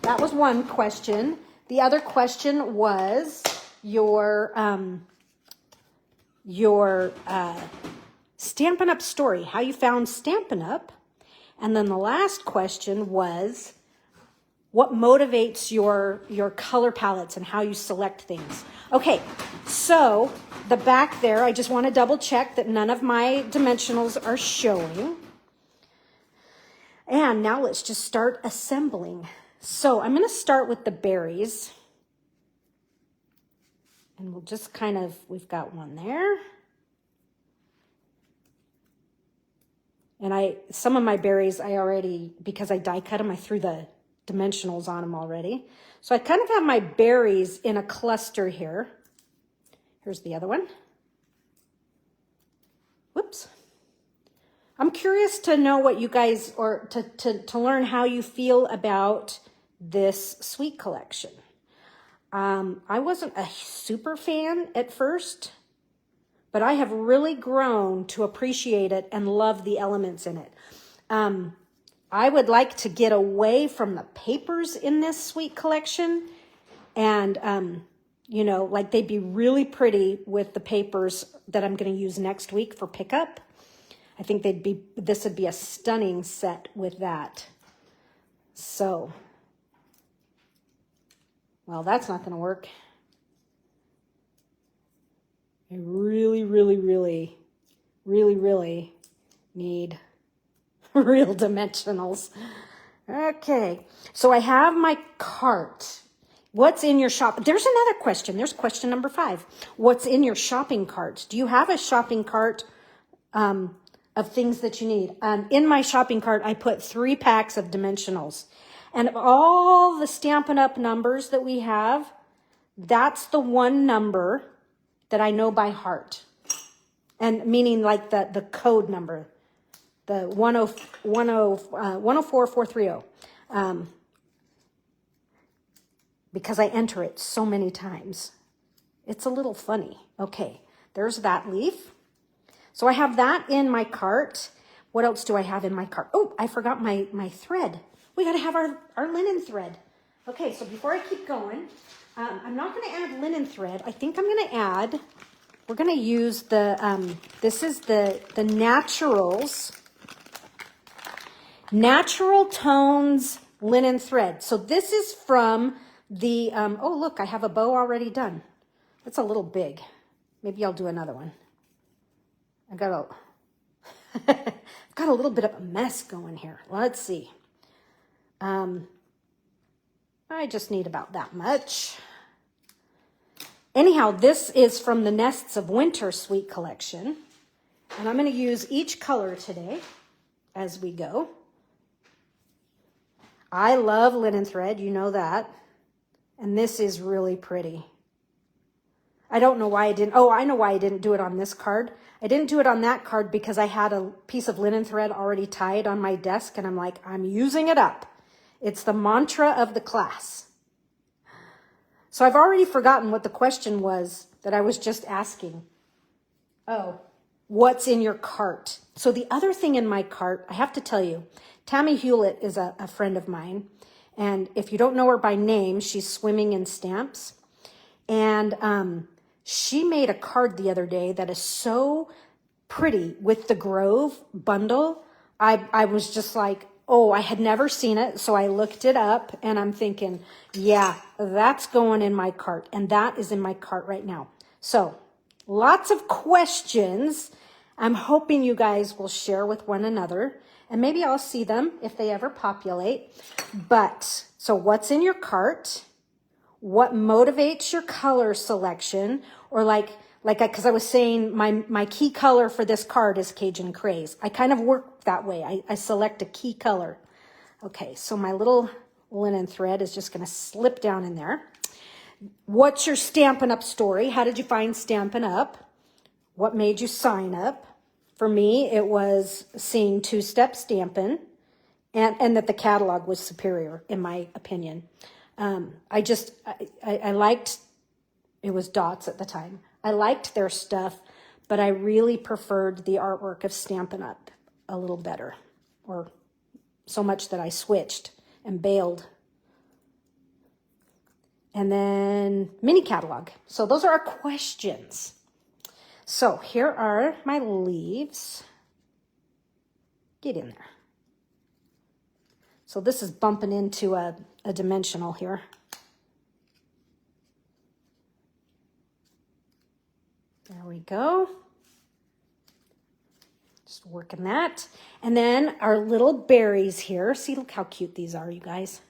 Speaker 1: That was one question. The other question was your Stampin' Up story, how you found Stampin' Up. And then the last question was what motivates your color palettes and how you select things. Okay, so the back there, I just want to double check that none of my dimensionals are showing. And now let's just start assembling. So I'm going to start with the berries. And we'll just kind of, we've got one there. And some of my berries, I already, because I die cut them, I threw the dimensionals on them already. So I kind of have my berries in a cluster here. Here's the other one. Whoops. I'm curious to know what you guys, or to learn how you feel about this suite collection. I wasn't a super fan at first, but I have really grown to appreciate it and love the elements in it. I would like to get away from the papers in this suite collection, and you know, like they'd be really pretty with the papers that I'm going to use next week for pickup. I think this would be a stunning set with that. So, well, that's not going to work. I really, really, really, really, really need real dimensionals. Okay, so I have my cart. What's in your shop? There's another question. There's question number 5. What's in your shopping cart? Do you have a shopping cart of things that you need? In my shopping cart, I put 3 packs of dimensionals. And of all the Stampin' Up numbers that we have, that's the one number that I know by heart. And meaning like the code number, the 104430. Because I enter it so many times. It's a little funny. Okay, there's that leaf. So I have that in my cart. What else do I have in my cart? Oh, I forgot my thread. We got to have our linen thread. Okay, so before I keep going, I'm not going to add linen thread. I think I'm going to add, we're going to use the, this is the Naturals, Natural Tones linen thread. So this is from the, oh look, I have a bow already done. That's a little big. Maybe I'll do another one. I got a little bit of a mess going here. Let's see. I just need about that much. Anyhow, this is from the Nests of Winter Suite Collection. And I'm going to use each color today as we go. I love linen thread, you know that. And this is really pretty. I don't know why I didn't, oh, I know why I didn't do it on this card. I didn't do it on that card because I had a piece of linen thread already tied on my desk, and I'm like, I'm using it up. It's the mantra of the class. So I've already forgotten what the question was that I was just asking. Oh, what's in your cart? So the other thing in my cart, I have to tell you, Tammy Hewlett is a friend of mine. And if you don't know her by name, she's swimming in stamps. And she made a card the other day that is so pretty with the Grove bundle. I was just like, oh, I had never seen it. So I looked it up and I'm thinking, yeah, that's going in my cart. And that is in my cart right now. So lots of questions. I'm hoping you guys will share with one another. And maybe I'll see them if they ever populate. But, so what's in your cart? What motivates your color selection? Or because I was saying, my key color for this card is Cajun Craze. I kind of work that way. I select a key color. Okay, so my little linen thread is just going to slip down in there. What's your Stampin' Up story? How did you find Stampin' Up? What made you sign up? For me, it was seeing two-step Stampin' and that the catalog was superior, in my opinion. I liked, it was dots at the time. I liked their stuff, but I really preferred the artwork of Stampin' Up a little better, or so much that I switched and bailed. And then mini catalog. So those are our questions. So here are my leaves. Get in there. So this is bumping into a dimensional here. There we go. Just working that. And then our little berries here. See, look how cute these are, you guys.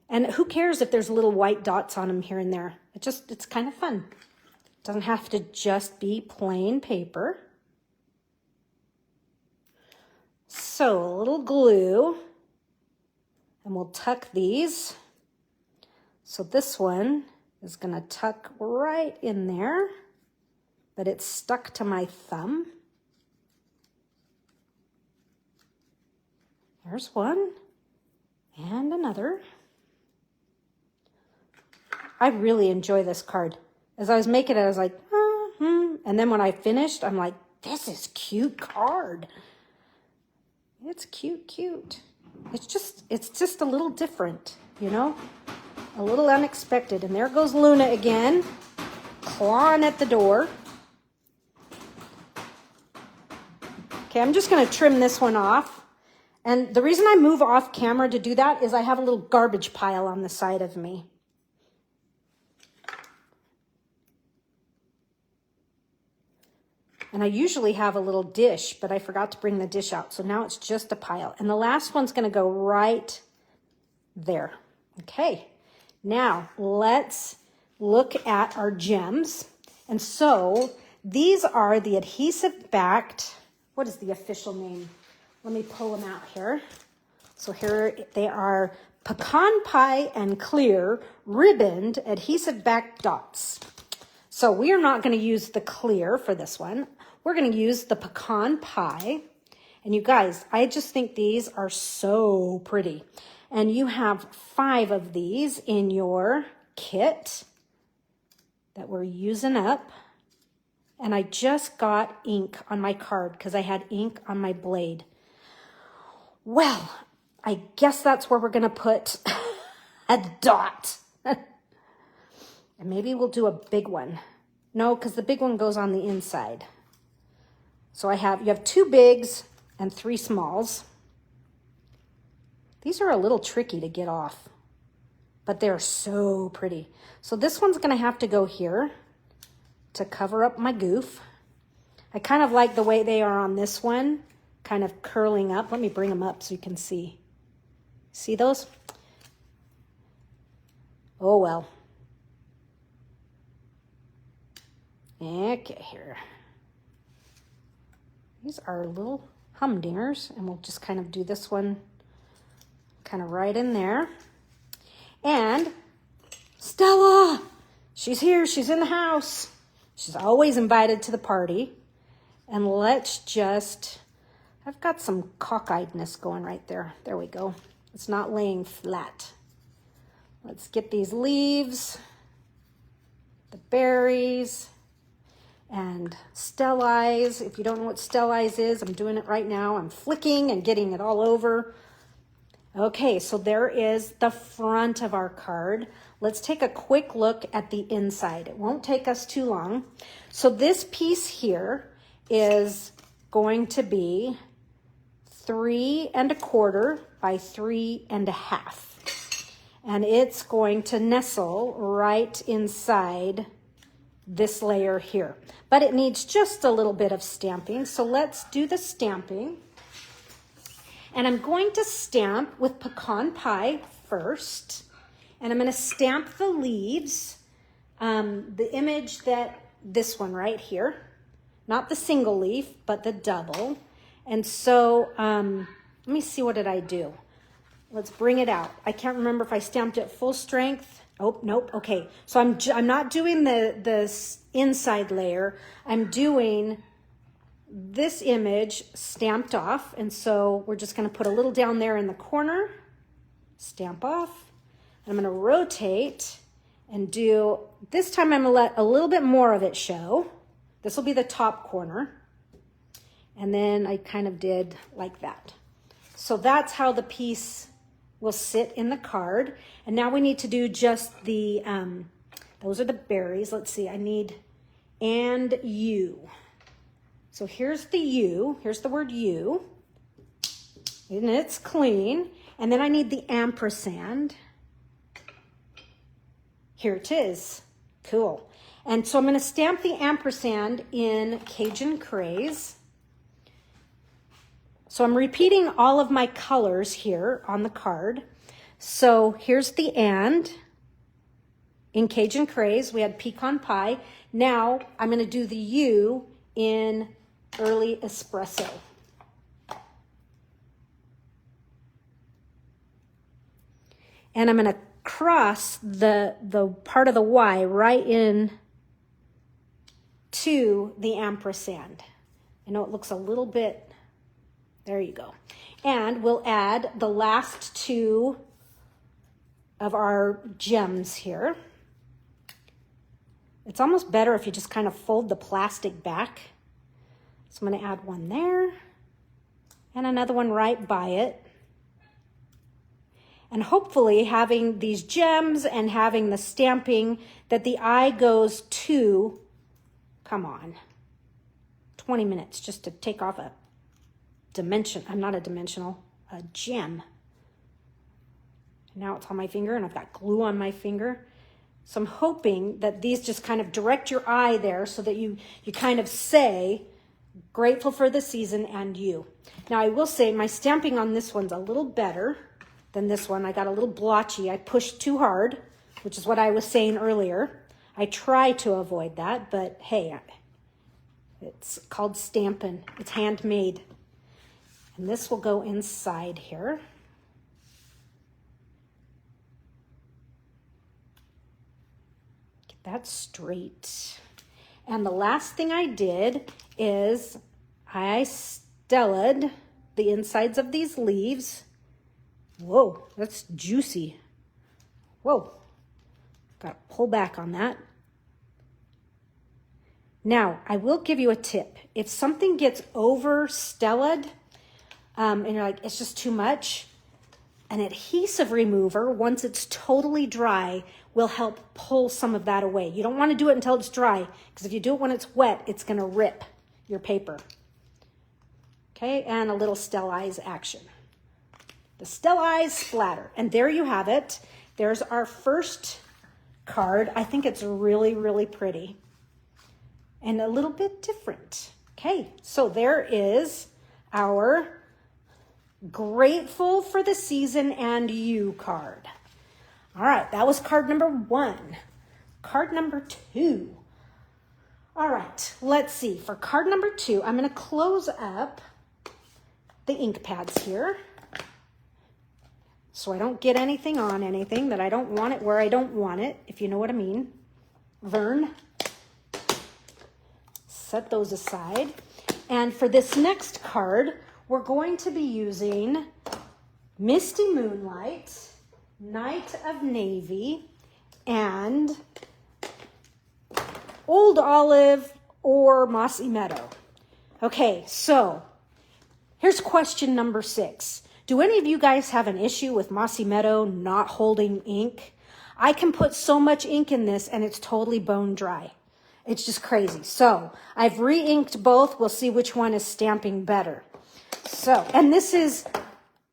Speaker 1: And who cares if there's little white dots on them here and there? It's kind of fun. It doesn't have to just be plain paper. So a little glue. And we'll tuck these. So this one is going to tuck right in there, but it's stuck to my thumb. There's one and another. I really enjoy this card. As I was making it, I was like, and then when I finished, I'm like, this is cute card. It's cute, cute. It's just a little different, you know, a little unexpected. And there goes Luna again, clawing at the door. Okay, I'm just going to trim this one off. And the reason I move off camera to do that is I have a little garbage pile on the side of me. And I usually have a little dish, but I forgot to bring the dish out. So now it's just a pile. And the last one's going to go right there. Okay, now let's look at our gems. And so these are the adhesive backed, what is the official name? Let me pull them out here. So here they are, pecan pie and clear ribboned adhesive backed dots. So we are not going to use the clear for this one. We're going to use the pecan pie. And you guys, I just think these are so pretty. And you have 5 of these in your kit that we're using up. And I just got ink on my card because I had ink on my blade. Well, I guess that's where we're going to put a dot. And maybe we'll do a big one. No, because the big one goes on the inside. So you have 2 bigs and 3 smalls. These are a little tricky to get off, but they're so pretty. So this one's going to have to go here to cover up my goof. I kind of like the way they are on this one, kind of curling up. Let me bring them up so you can see. See those? Oh, well. Okay, here. These are little humdingers, and we'll just kind of do this one kind of right in there. And Stella, she's here, she's in the house. She's always invited to the party. And let's just, I've got some cockeyedness going right there. There we go. It's not laying flat. Let's get these leaves, the berries, and stellize. If you don't know what stellize is, I'm doing it right now. I'm flicking and getting it all over. Okay, so there is the front of our card. Let's take a quick look at the inside. It won't take us too long. So this piece here is going to be 3 1/4 by 3 1/2. And it's going to nestle right inside this layer here. But it needs just a little bit of stamping. So let's do the stamping. And I'm going to stamp with pecan pie first. And I'm going to stamp the leaves. The image this one right here. Not the single leaf, but the double. And so, let me see, what did I do? Let's bring it out. I can't remember if I stamped it full strength. Oh, nope. Okay. So I'm not doing the inside layer. I'm doing this image stamped off. And so we're just going to put a little down there in the corner, stamp off. I'm going to rotate and do, this time I'm gonna let a little bit more of it show. This will be the top corner. And then I kind of did like that. So that's how the piece will sit in the card. And now we need to do just the, those are the berries. Let's see, I need and you. So here's the U, here's the word you, and it's clean. And then I need the ampersand. Here it is, cool. And so I'm gonna stamp the ampersand in Cajun Craze. So I'm repeating all of my colors here on the card. So here's the and. In Cajun Craze, we had pecan pie. Now I'm gonna do the U in Early Espresso. And I'm gonna cross the part of the Y right in to the ampersand. I know it looks a little bit, there you go. And we'll add the last two of our gems here. It's almost better if you just kind of fold the plastic back. So I'm going to add one there and another one right by it. And hopefully having these gems and having the stamping that the eye goes to, come on, 20 minutes just to take off a dimension, I'm not a dimensional, a gem. Now it's on my finger and I've got glue on my finger. So I'm hoping that these just kind of direct your eye there so that you kind of say, grateful for the season and you. Now I will say my stamping on this one's a little better than this one. I got a little blotchy. I pushed too hard, which is what I was saying earlier. I try to avoid that, but hey, it's called Stampin'. It's handmade. And this will go inside here. Get that straight. And the last thing I did is I stellaed the insides of these leaves. Whoa, that's juicy. Whoa, got to pull back on that. Now, I will give you a tip. If something gets over stellaed, and you're like, it's just too much, an adhesive remover, once it's totally dry, will help pull some of that away. You don't want to do it until it's dry, because if you do it when it's wet, it's going to rip your paper. Okay, and a little stellize action. The stellize splatter. And there you have it. There's our first card. I think it's really, really pretty and a little bit different. Okay, so there is our Grateful for the Season and You card. All right, that was card number 1. Card number 2. All right, let's see. For card number 2, I'm going to close up the ink pads here so I don't get anything on anything that I don't want it where I don't want it, if you know what I mean. Vern. Set those aside. And for this next card, we're going to be using Misty Moonlight, Night of Navy, and Old Olive or Mossy Meadow. Okay, so here's question number 6. Do any of you guys have an issue with Mossy Meadow not holding ink? I can put so much ink in this and it's totally bone dry. It's just crazy. So I've re-inked both. We'll see which one is stamping better. So, and this is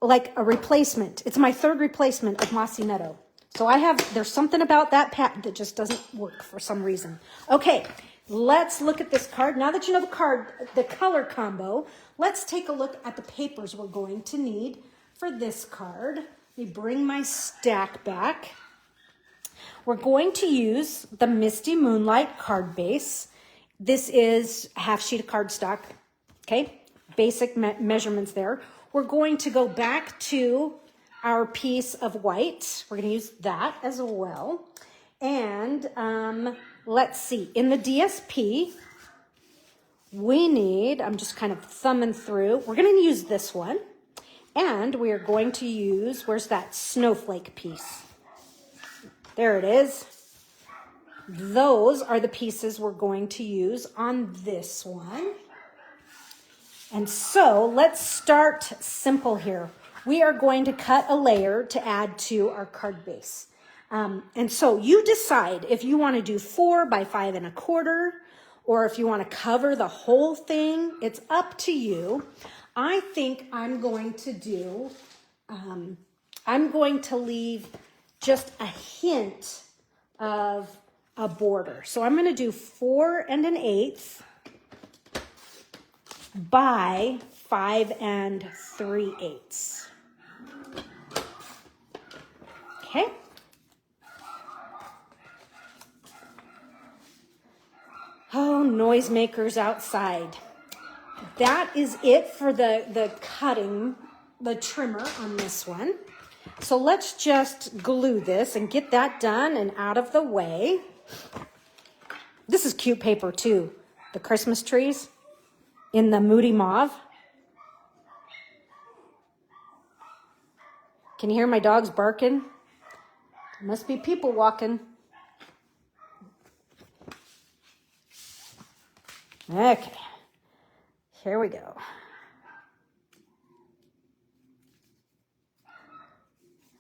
Speaker 1: like a replacement. It's my 3rd replacement of Mossy Meadow. So there's something about that pattern that just doesn't work for some reason. Okay, let's look at this card. Now that you know the color combo, let's take a look at the papers we're going to need for this card. Let me bring my stack back. We're going to use the Misty Moonlight card base. This is a half sheet of cardstock, okay? Basic measurements there. We're going to go back to our piece of white. We're going to use that as well. And let's see, in the DSP, we need, I'm just kind of thumbing through, we're going to use this one. And we are going to use, where's that snowflake piece? There it is. those are the pieces we're going to use on this one. And so let's start simple here. We are going to cut a layer to add to our card base. And so you decide if you want to do 4 by 5 1/4, or if you want to cover the whole thing. It's up to you. I think I'm going to do, I'm going to leave just a hint of a border. So I'm going to do 4 1/8 by 5 3/8. Okay. Oh, noisemakers outside. That is it for the cutting, the trimmer on this one. So let's just glue this and get that done and out of the way. This is cute paper too. The Christmas trees in the Moody Mauve. Can you hear my dogs barking? There must be people walking. Okay, here we go.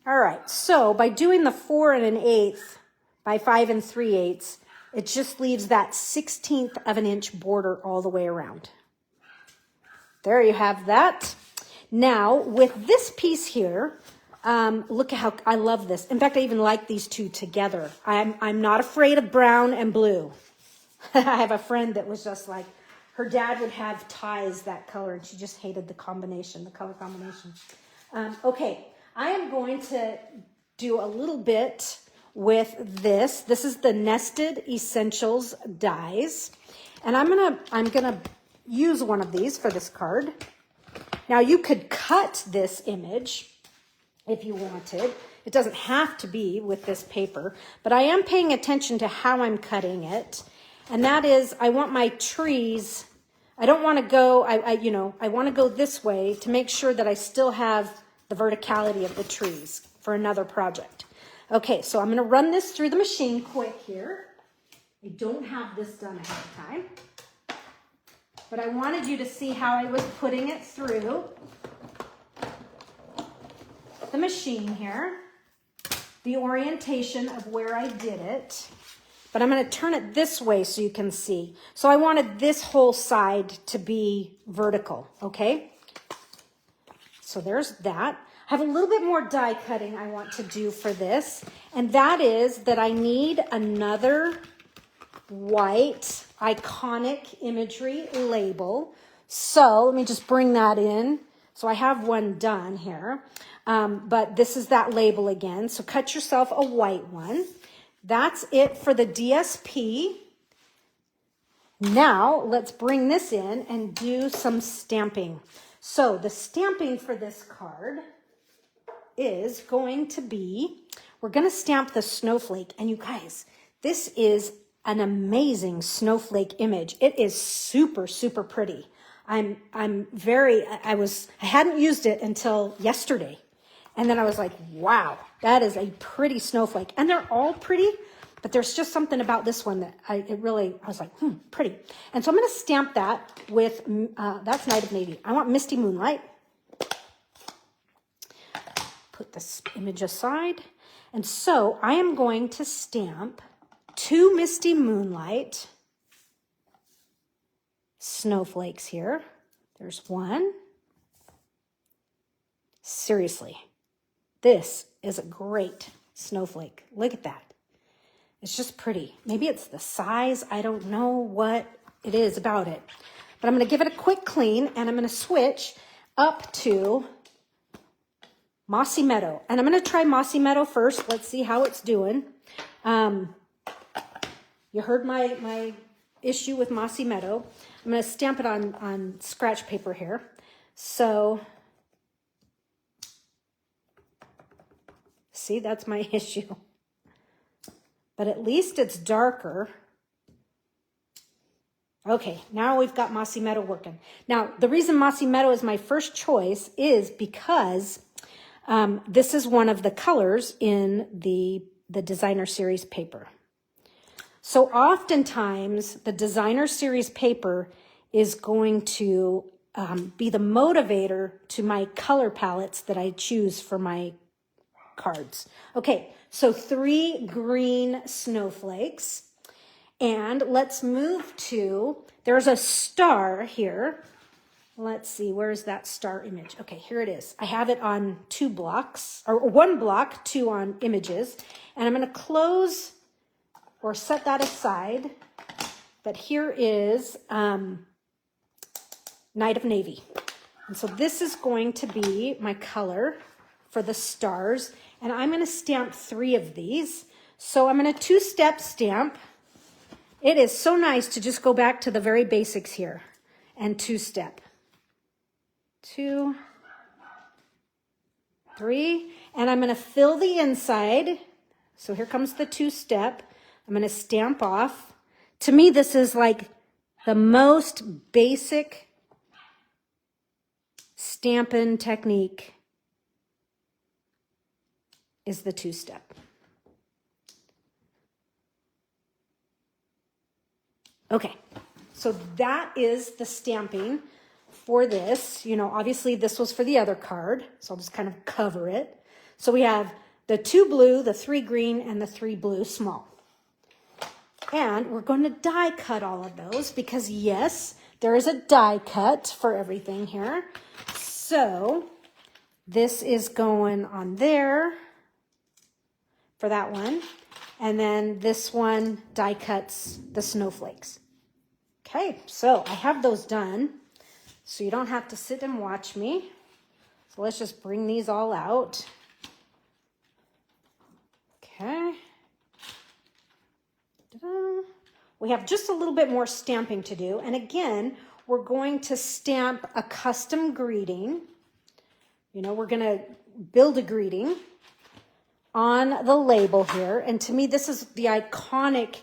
Speaker 1: All right, so by doing the 4 1/8 by 5 3/8, it just leaves that 1/16 of an inch border all the way around. There you have that. Now, with this piece here, look at how I love this. In fact, I even like these two together. I'm not afraid of brown and blue. I have a friend that was just like, her dad would have ties that color, and she just hated the combination, the color combination. Okay, I am going to do a little bit with this. This is the Nested Essentials dies, and I'm gonna use one of these for this card. Now you could cut this image if you wanted. It doesn't have to be with this paper, but I am paying attention to how I'm cutting it. And that is, I want my trees, I don't want to go, I want to go this way to make sure that I still have the verticality of the trees for another project. Okay, so I'm going to run this through the machine quick here. I don't have this done ahead of time, but I wanted you to see how I was putting it through the machine here, the orientation of where I did it. But I'm going to turn it this way so you can see. So I wanted this whole side to be vertical, okay? So there's that. I have a little bit more die cutting I want to do for this, and that is that I need another white Iconic Imagery label. So let me just bring that in. So I have one done here, but this is that label again. So cut yourself a white one. That's it for the DSP. Now let's bring this in and do some stamping. So the stamping for this card is going to be, we're going to stamp the snowflake. And you guys, this is an amazing snowflake image. It is super, super pretty. I hadn't used it until yesterday. And then I was like, wow, that is a pretty snowflake. And they're all pretty, but there's just something about this one that I was like, pretty. And so I'm going to stamp that with, that's Night of Navy. I want Misty Moonlight. Put this image aside. And so I am going to stamp 2 Misty Moonlight snowflakes here. There's one. Seriously. This is a great snowflake. Look at that. It's just pretty. Maybe it's the size. I don't know what it is about it. But I'm going to give it a quick clean, and I'm going to switch up to Mossy Meadow. And I'm going to try Mossy Meadow first. Let's see how it's doing. You heard my issue with Mossy Meadow. I'm going to stamp it on scratch paper here. So... see, that's my issue. But at least it's darker. Okay, now we've got Mossy Meadow working. Now, the reason Mossy Meadow is my first choice is because this is one of the colors in the designer series paper. So oftentimes the designer series paper is going to be the motivator to my color palettes that I choose for my cards. Okay, so 3 green snowflakes. And let's move to, there's a star here. Let's see, where's that star image? Okay, here it is. I have it on 2 blocks, or 1 block, 2 on images. And I'm going to close or set that aside. But here is Night of Navy. And so this is going to be my color for the stars. And I'm going to stamp 3 of these. So I'm going to 2-step stamp. It is so nice to just go back to the very basics here and 2-step. 2, 3, and I'm going to fill the inside. So here comes the 2-step. I'm going to stamp off. To me, this is like the most basic Stampin' technique is the 2-step. Okay, so that is the stamping for this. You know, obviously this was for the other card, so I'll just kind of cover it. So we have the 2 blue, the 3 green, and the 3 blue small. And we're going to die cut all of those because yes, there is a die cut for everything here. So this is going on there for that one. And then this one die cuts the snowflakes. Okay, so I have those done. So you don't have to sit and watch me. So let's just bring these all out. Okay. Ta-da. We have just a little bit more stamping to do. And again, we're going to stamp a custom greeting. You know, we're going to build a greeting on the label here. And to me, this is the iconic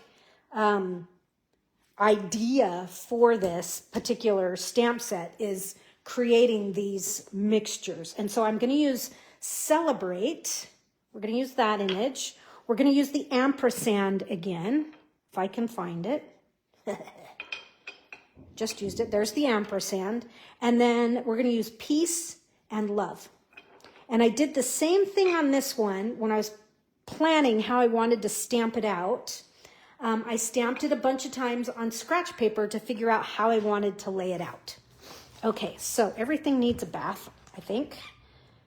Speaker 1: idea for this particular stamp set is creating these mixtures. And so I'm going to use Celebrate. We're going to use that image. We're going to use the ampersand again, if I can find it. Just used it. There's the ampersand. And then we're going to use Peace and Love. And I did the same thing on this one when I was planning how I wanted to stamp it out. I stamped it a bunch of times on scratch paper to figure out how I wanted to lay it out. Okay, so everything needs a bath, I think,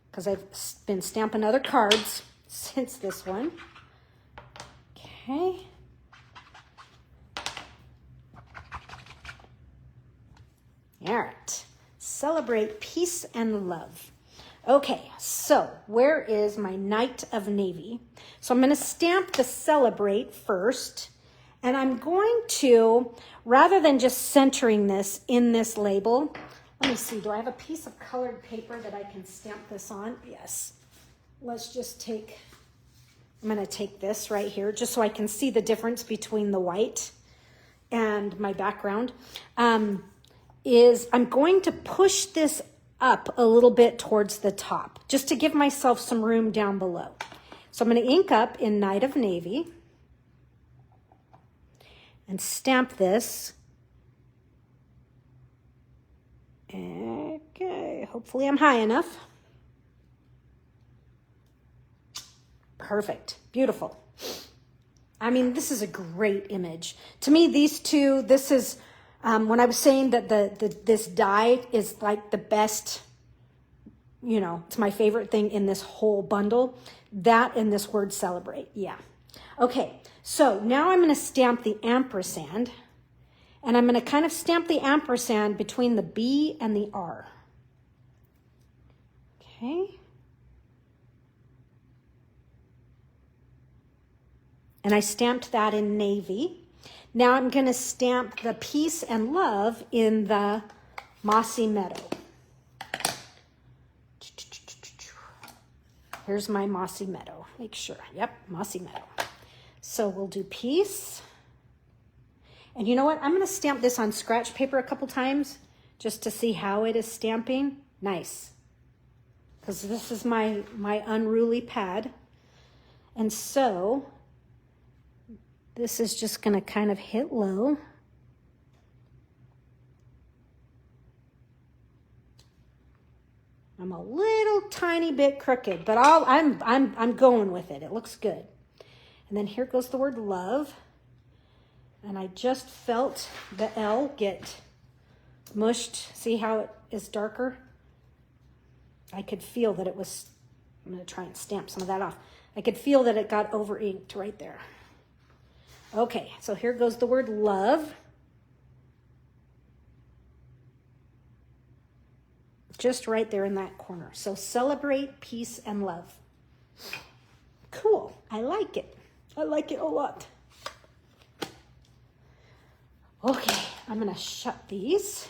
Speaker 1: because I've been stamping other cards since this one. Okay. All right. Celebrate Peace and Love. Okay, so where is my Night of Navy? So I'm going to stamp the Celebrate first. And I'm going to, rather than just centering this in this label, let me see, do I have a piece of colored paper that I can stamp this on? Yes. Let's just take, I'm going to take this right here just so I can see the difference between the white and my background. I'm going to push this up a little bit towards the top just to give myself some room down below. So I'm going to ink up in Night of Navy and stamp this. Okay, hopefully I'm high enough. Perfect, beautiful. I mean, this is a great image. To me, these two, this is, when I was saying that this die is like the best, you know, it's my favorite thing in this whole bundle, that and this word Celebrate, yeah. Okay, so now I'm going to stamp the ampersand, and I'm going to kind of stamp the ampersand between the B and the R. Okay. And I stamped that in navy. Now I'm going to stamp the Peace and Love in the Mossy Meadow. Here's my Mossy Meadow. Make sure. Yep, Mossy Meadow. So we'll do Peace. And you know what? I'm going to stamp this on scratch paper a couple times just to see how it is stamping. Nice. Because this is my unruly pad. And so This is just going to kind of hit low. I'm a little tiny bit crooked, but I'm going with it. It looks good. And then here goes the word love. And I just felt the L get mushed. See how it is darker? I could feel that it was, I'm going to try and stamp some of that off. I could feel that it got over inked right there. Okay, so here goes the word love. Just right there in that corner. So celebrate, peace, and love. Cool, I like it. I like it a lot. Okay, I'm gonna shut these.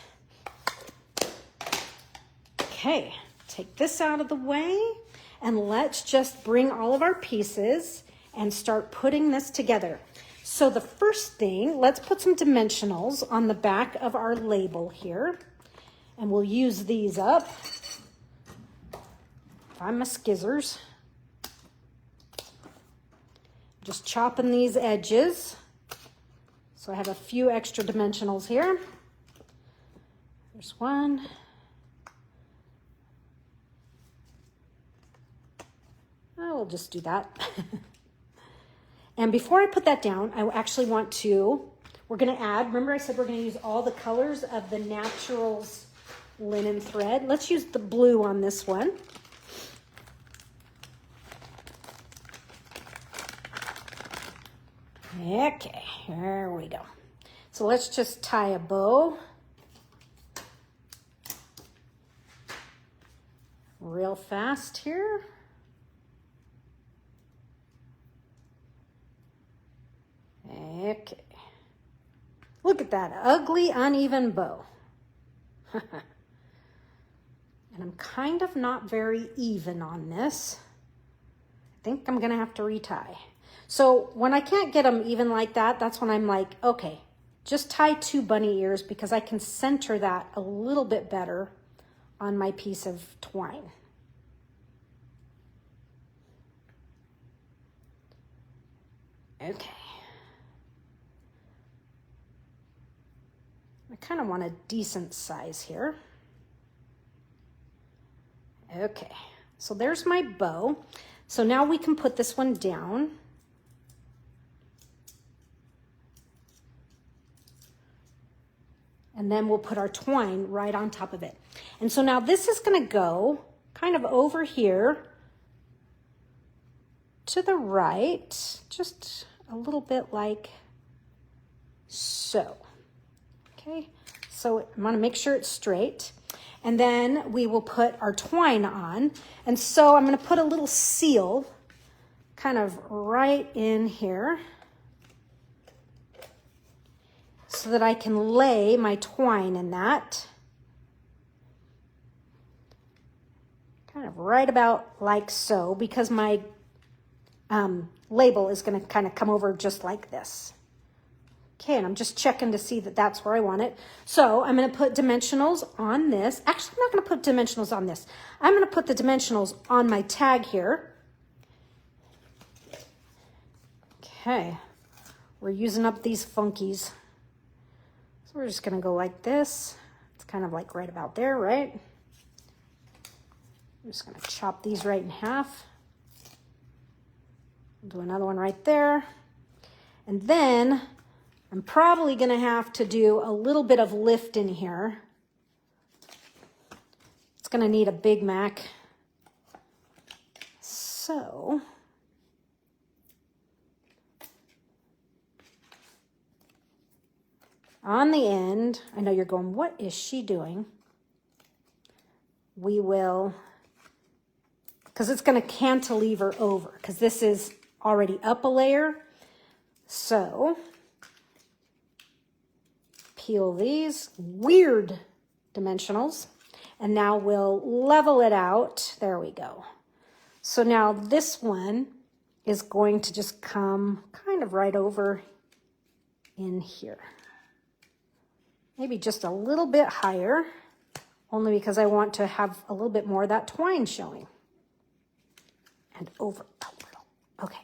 Speaker 1: Okay, take this out of the way and let's just bring all of our pieces and start putting this together. So the first thing, let's put some dimensionals on the back of our label here, and we'll use these up. Find my skizzers. Just chopping these edges. So I have a few extra dimensionals here. There's one. I will just do that. And before I put that down, I actually want to, we're going to add, remember I said we're going to use all the colors of the Naturals linen thread. Let's use the blue on this one. Okay, here we go. So let's just tie a bow. Real fast here. Okay. Look at that ugly, uneven bow. And I'm kind of not very even on this. I think I'm gonna have to retie. So when I can't get them even like that, that's when I'm like, okay, just tie 2 bunny ears because I can center that a little bit better on my piece of twine. Okay. I kind of want a decent size here. Okay, so there's my bow. So now we can put this one down. And then we'll put our twine right on top of it. And so now this is going to go kind of over here to the right, just a little bit like so. Okay, so I'm going to make sure it's straight. And then we will put our twine on. And so I'm going to put a little seal kind of right in here so that I can lay my twine in that. Kind of right about like so, because my label is going to kind of come over just like this. Okay, and I'm just checking to see that that's where I want it. So I'm going to put dimensionals on this. Actually, I'm not going to put dimensionals on this. I'm going to put the dimensionals on my tag here. Okay, we're using up these funkies. So we're just going to go like this. It's kind of like right about there, right? I'm just going to chop these right in half. Do another one right there. And then I'm probably going to have to do a little bit of lift in here. It's going to need a Big Mac. So on the end, I know you're going, what is she doing? We will, because it's going to cantilever over, because this is already up a layer. So peel these weird dimensionals, and now we'll level it out. There we go. So now this one is going to just come kind of right over in here. Maybe just a little bit higher, only because I want to have a little bit more of that twine showing. And over a little. Okay,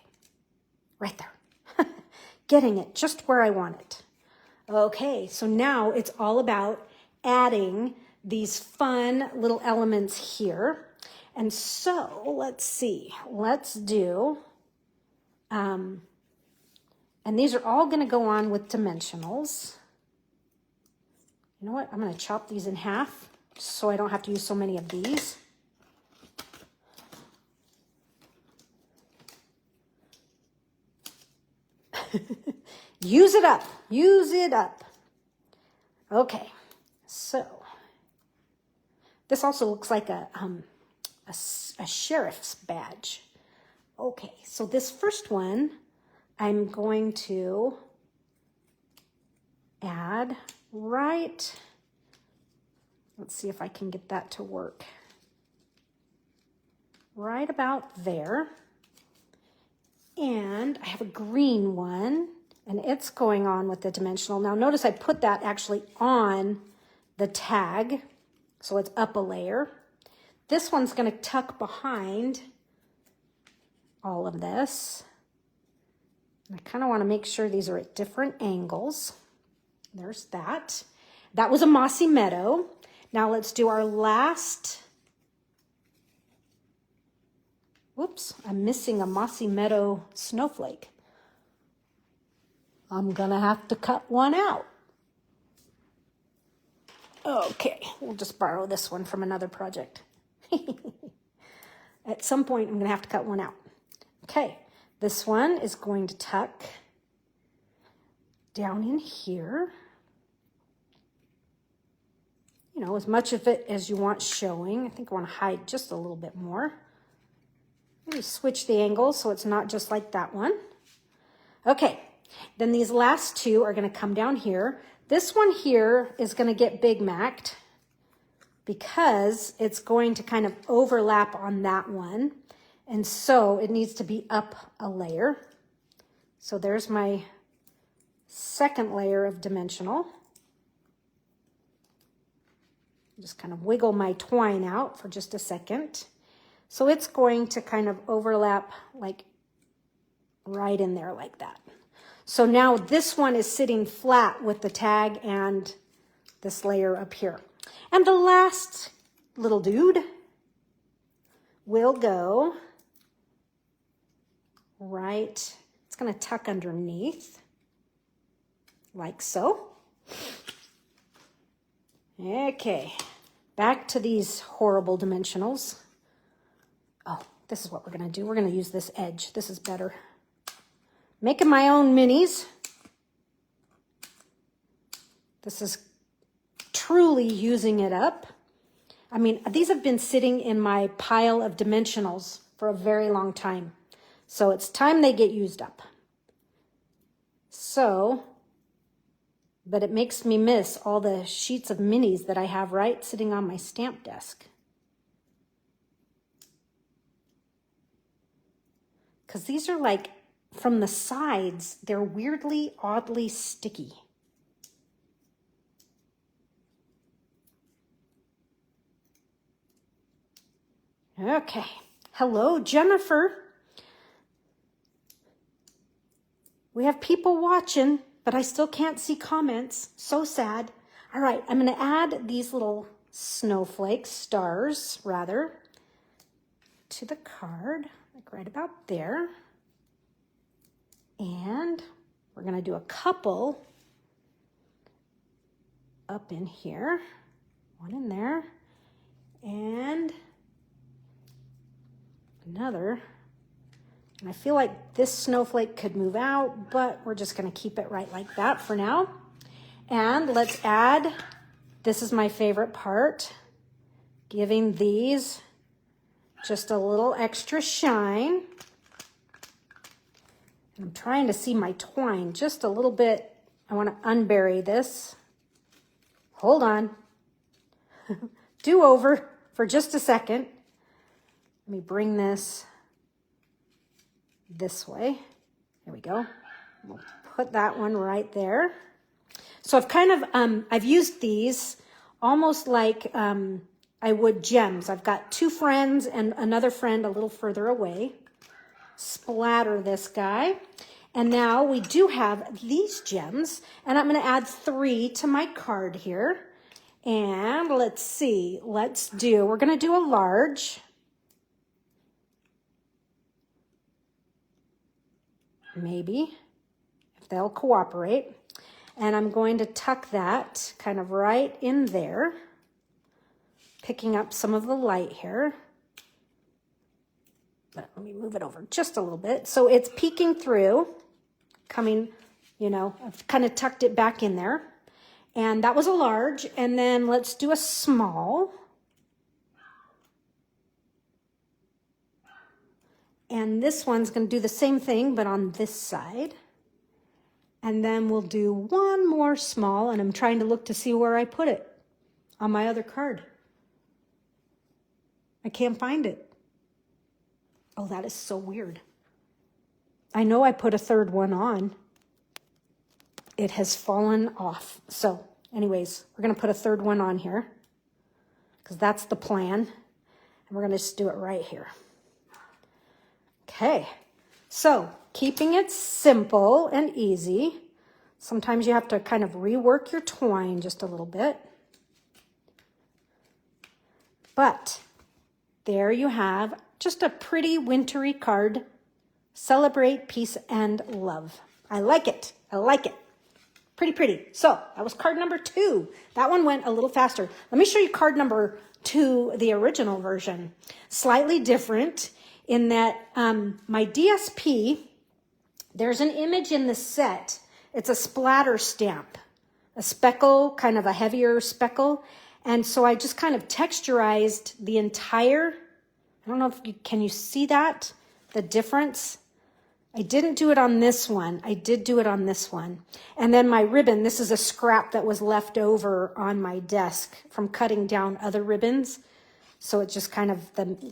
Speaker 1: right there. getting it just where I want it. Okay, so now it's all about adding these fun little elements here. And so let's see, let's do, and these are all going to go on with dimensionals. You know what? I'm going to chop these in half so I don't have to use so many of these. Use it up. Use it up. Okay, so this also looks like a sheriff's badge. Okay, so this first one, I'm going to add right, let's see if I can get that to work, right about there. And I have a green one, and it's going on with the dimensional. Now notice I put that actually on the tag, so it's up a layer. This one's going to tuck behind all of this. And I kind of want to make sure these are at different angles. There's that. That was a mossy meadow. Now let's do our last. Whoops, I'm missing a mossy meadow snowflake. I'm gonna have to cut one out. Okay, we'll just borrow this one from another project. At some point, I'm gonna have to cut one out. Okay, this one is going to tuck down in here. You know, as much of it as you want showing. I think I want to hide just a little bit more. Maybe switch the angle so it's not just like that one. Okay, then these last two are going to come down here. This one here is going to get Big Mac'd because it's going to kind of overlap on that one. And so it needs to be up a layer. So there's my second layer of dimensional. Just kind of wiggle my twine out for just a second. So it's going to kind of overlap like right in there like that. So now this one is sitting flat with the tag and this layer up here. And the last little dude will go right, it's going to tuck underneath like so. Okay, back to these horrible dimensionals. Oh, this is what we're going to do. We're going to use this edge. This is better. Making my own minis. This is truly using it up. I mean, these have been sitting in my pile of dimensionals for a very long time. So it's time they get used up. So, but it makes me miss all the sheets of minis that I have right sitting on my stamp desk. Because these are like, from the sides, they're weirdly, oddly sticky. Okay. Hello, Jennifer. We have people watching, but I still can't see comments. So sad. All right, I'm going to add these little snowflakes, stars, rather, to the card, like right about there. And we're going to do a couple up in here, one in there, and another. And I feel like this snowflake could move out, but we're just going to keep it right like that for now. And let's add, this is my favorite part, giving these just a little extra shine. I'm trying to see my twine just a little bit. I want to unbury this. Hold on. Do over for just a second. Let me bring this way. There we go. We'll put that one right there. So I've kind of, I've used these almost like I would gems. I've got two friends and another friend a little further away. Splatter this guy. And now we do have these gems, and I'm going to add 3 to my card here. And let's see, we're going to do a large. Maybe, if they'll cooperate. And I'm going to tuck that kind of right in there, picking up some of the light here. But let me move it over just a little bit. So it's peeking through, coming, you know, I've kind of tucked it back in there. And that was a large. And then let's do a small. And this one's going to do the same thing, but on this side. And then we'll do one more small, and I'm trying to look to see where I put it on my other card. I can't find it. Oh, that is so weird. I know I put a third one on. It has fallen off. So anyways, we're going to put a third one on here because that's the plan. And we're going to just do it right here. Okay, so keeping it simple and easy. Sometimes you have to kind of rework your twine just a little bit. But there you have just a pretty wintry card. Celebrate peace and love. I like it. I like it. Pretty pretty. So that was card number 2. That one went a little faster. Let me show you card number 2, the original version. Slightly different in that my DSP, there's an image in the set. It's a splatter stamp, a speckle, kind of a heavier speckle. And so I just kind of texturized the entire, I don't know if can you see that? The difference? I didn't do it on this one. I did do it on this one. And then my ribbon, this is a scrap that was left over on my desk from cutting down other ribbons. So it's just kind of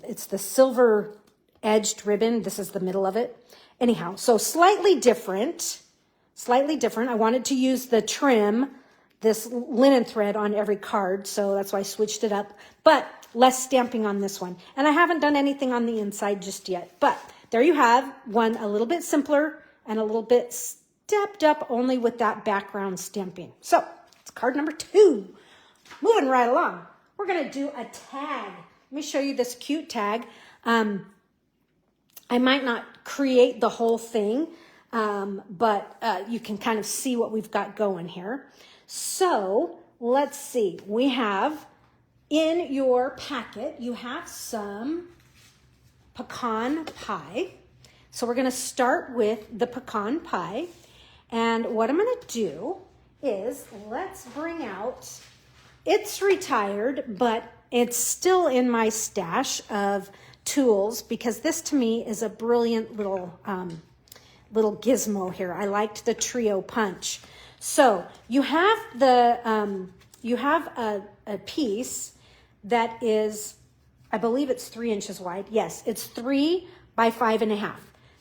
Speaker 1: it's the silver edged ribbon. This is the middle of it. Anyhow, so slightly different. I wanted to use the trim, this linen thread on every card. So that's why I switched it up, but less stamping on this one. And I haven't done anything on the inside just yet, but there you have one a little bit simpler and a little bit stepped up only with that background stamping. So it's card number 2. Moving right along. We're going to do a tag. Let me show you this cute tag. I might not create the whole thing, but you can kind of see what we've got going here. So let's see. We have in your packet, you have some pecan pie. So we're going to start with the pecan pie. And what I'm going to do is let's bring out, it's retired, but it's still in my stash of tools because this to me is a brilliant little gizmo here. I liked the trio punch. So you have a piece that is, I believe it's 3 inches wide. Yes, it's 3 by 5.5.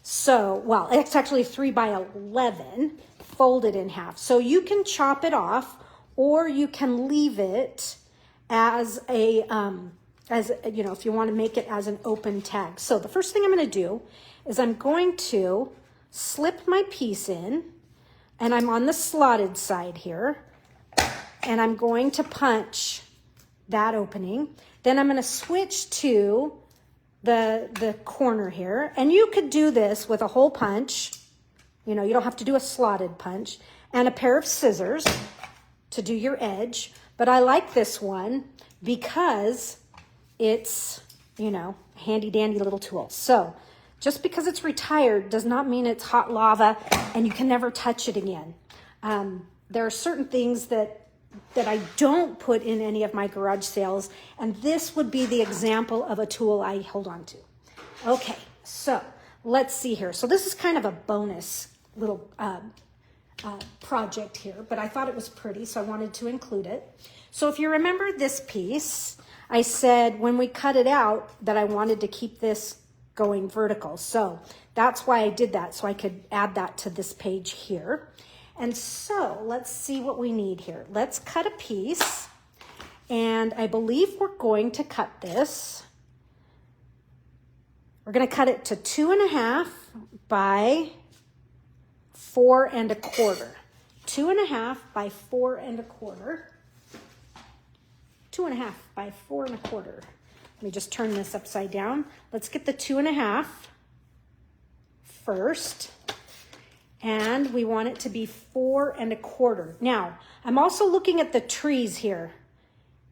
Speaker 1: So, well, it's actually 3 by 11 folded in half. So you can chop it off or you can leave it as a, if you want to make it as an open tag. So the first thing I'm going to do is I'm going to slip my piece in, and I'm on the slotted side here, and I'm going to punch that opening. Then I'm going to switch to the corner here, and you could do this with a hole punch. You don't have to do a slotted punch, and a pair of scissors to do your edge. But I like this one because it's, handy dandy little tool. So just because it's retired does not mean it's hot lava and you can never touch it again. There are certain things that I don't put in any of my garage sales, and this would be the example of a tool I hold on to. Okay, so let's see here. So this is kind of a bonus little project here, but I thought it was pretty, so I wanted to include it. So if you remember this piece, I said when we cut it out that I wanted to keep this going vertical. So that's why I did that, so I could add that to this page here. And so let's see what we need here. Let's cut a piece, and I believe we're going to cut this. We're going to cut it to 2.5 by 4 1/4. 2 1/2 by 4 1/4. 2 1/2 by 4 1/4. Let me just turn this upside down. Let's get the 2 1/2 first. And we want it to be 4 1/4. Now, I'm also looking at the trees here.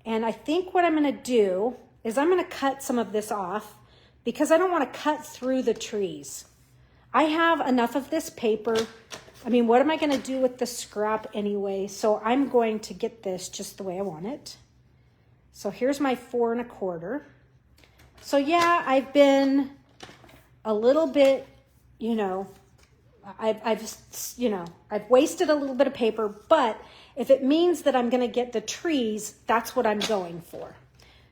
Speaker 1: And I think what I'm going to do is I'm going to cut some of this off because I don't want to cut through the trees. I have enough of this paper. I mean, what am I going to do with the scrap anyway? So I'm going to get this just the way I want it. So here's my 4 1/4. So yeah, I've been a little bit, I've wasted a little bit of paper, but if it means that I'm going to get the trees, that's what I'm going for.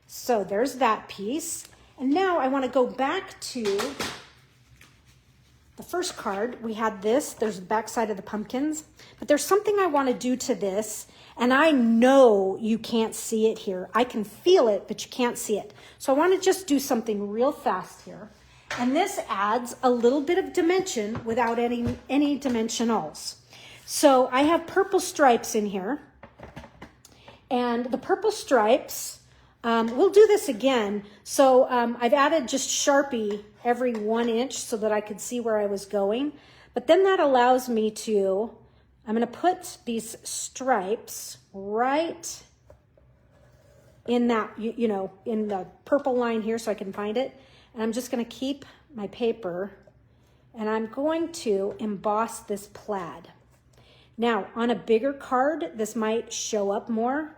Speaker 1: So there's that piece. And now I want to go back to the first card. We had this, there's the back side of the pumpkins, but there's something I want to do to this. And I know you can't see it here. I can feel it, but you can't see it. So I want to just do something real fast here. And this adds a little bit of dimension without any dimensionals. So I have purple stripes in here. And the purple stripes, we'll do this again. So I've added just Sharpie every 1 inch so that I could see where I was going. But then that allows me to, I'm going to put these stripes right in that, in the purple line here so I can find it. And I'm just going to keep my paper and I'm going to emboss this plaid. Now, on a bigger card, this might show up more.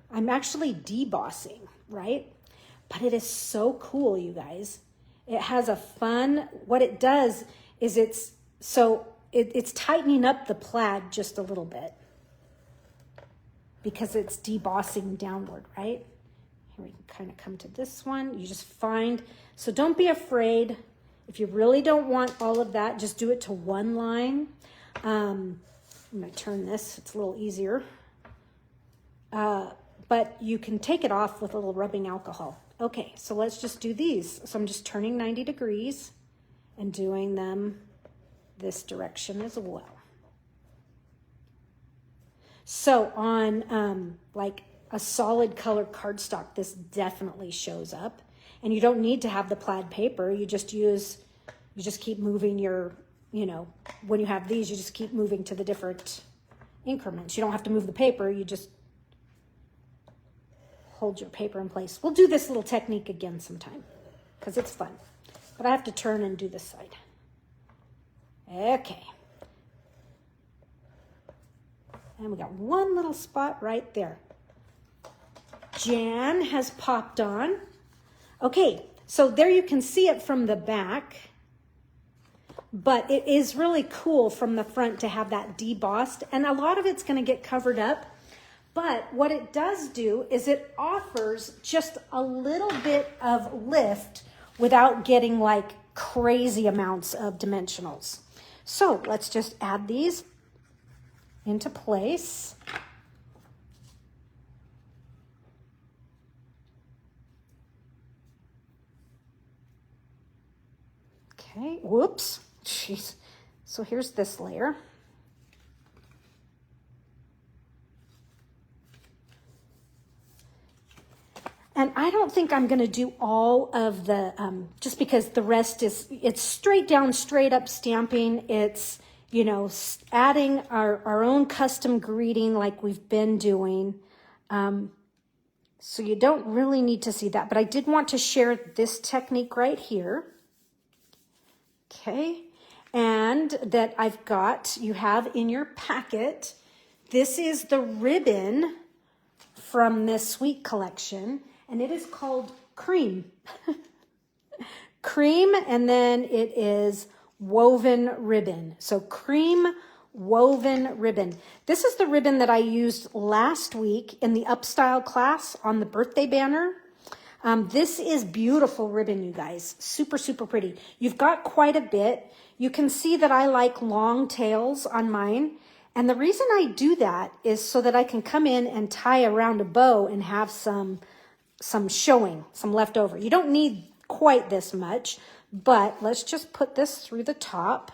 Speaker 1: I'm actually debossing, right? But it is so cool, you guys. It has a fun, what it does is it's tightening up the plaid just a little bit because it's debossing downward, right? Here we can kind of come to this one. You just find, so don't be afraid. If you really don't want all of that, just do it to one line. I'm going to turn this, it's a little easier. But you can take it off with a little rubbing alcohol. Okay, so let's just do these. So I'm just turning 90 degrees and doing them this direction as well. So on like a solid colored cardstock, this definitely shows up. And you don't need to have the plaid paper. You just keep moving your, when you have these, you just keep moving to the different increments. You don't have to move the paper. You just hold your paper in place. We'll do this little technique again sometime because it's fun. But I have to turn and do this side. Okay. And we got one little spot right there. Jan has popped on. Okay, so there you can see it from the back, but it is really cool from the front to have that debossed, and a lot of it's going to get covered up. But what it does do is it offers just a little bit of lift without getting like crazy amounts of dimensionals. So let's just add these into place. Okay, whoops, jeez. So here's this layer. And I don't think I'm going to do all of the, just because the rest it's straight down, straight up stamping. It's, adding our own custom greeting like we've been doing. So you don't really need to see that. But I did want to share this technique right here. Okay. And that I've got, you have in your packet. This is the ribbon from this Suite Collection. And it is called Cream. Cream, and then it is woven ribbon. So Cream woven ribbon. This is the ribbon that I used last week in the Upstyle class on the birthday banner. This is beautiful ribbon, you guys. Super, super pretty. You've got quite a bit. You can see that I like long tails on mine. And the reason I do that is so that I can come in and tie around a bow and have some showing, some leftover. You don't need quite this much, but let's just put this through the top.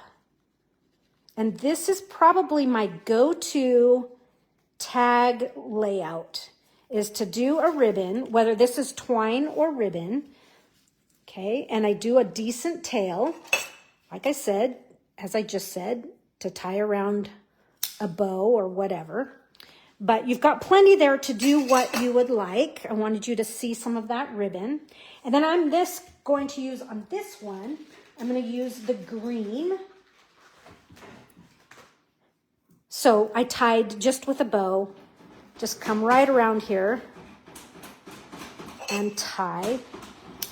Speaker 1: And this is probably my go-to tag layout, is to do a ribbon, whether this is twine or ribbon. Okay, and I do a decent tail, like I said, as I just said, to tie around a bow or whatever. But you've got plenty there to do what you would like. I wanted you to see some of that ribbon. And then I'm going to use on this one, I'm going to use the green. So I tied just with a bow, just come right around here and tie.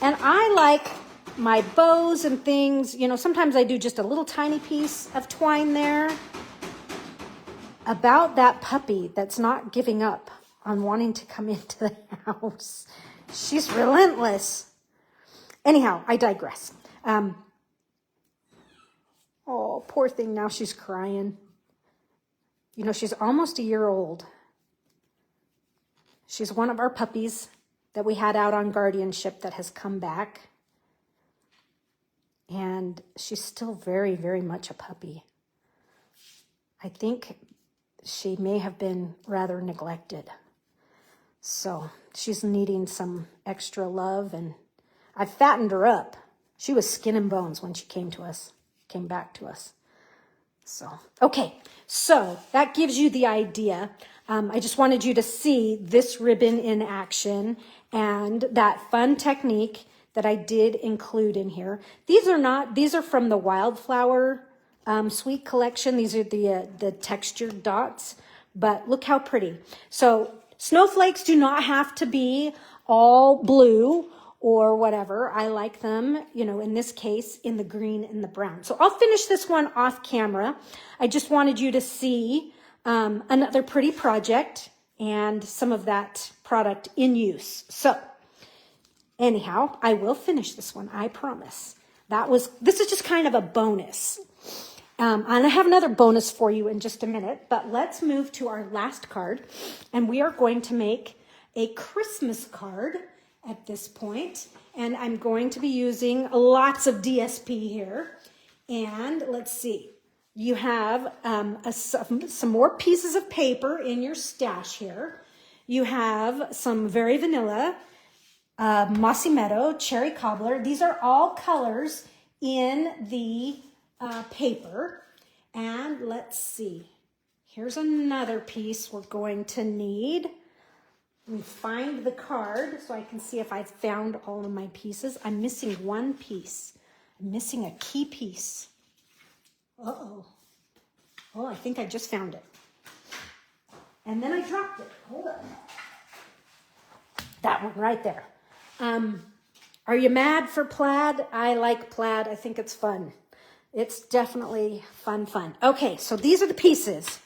Speaker 1: And I like my bows and things, you know, sometimes I do just a little tiny piece of twine there. About that puppy that's not giving up on wanting to come into the house. She's relentless. Anyhow, I digress. Oh, poor thing, now she's crying. You know, she's almost a year old. She's one of our puppies that we had out on guardianship that has come back. And she's still very, very much a puppy. I think she may have been rather neglected. So she's needing some extra love, and I fattened her up. She was skin and bones when she came back to us. So, okay, so that gives you the idea. I just wanted you to see this ribbon in action and that fun technique that I did include in here. These are from the Wildflower Suite Collection. These are the textured dots, but look how pretty. So snowflakes do not have to be all blue or whatever. I like them, you know, in this case, in the green and the brown. So I'll finish this one off camera. I just wanted you to see another pretty project and some of that product in use. So anyhow, I will finish this one, I promise. This is just kind of a bonus. And I have another bonus for you in just a minute, but let's move to our last card. And we are going to make a Christmas card at this point. And I'm going to be using lots of DSP here. And let's see, you have some more pieces of paper in your stash here. You have some very vanilla, Mossy Meadow, Cherry Cobbler. These are all colors in the paper. And let's see, here's another piece we're going to need. Let me find the card so I can see if I've found all of my pieces. I'm missing one piece. I'm missing a key piece. Uh-oh. Oh, I think I just found it. And then I dropped it. Hold up. That one right there. Are you mad for plaid? I like plaid. I think it's fun. It's definitely fun. Okay, so these are the pieces.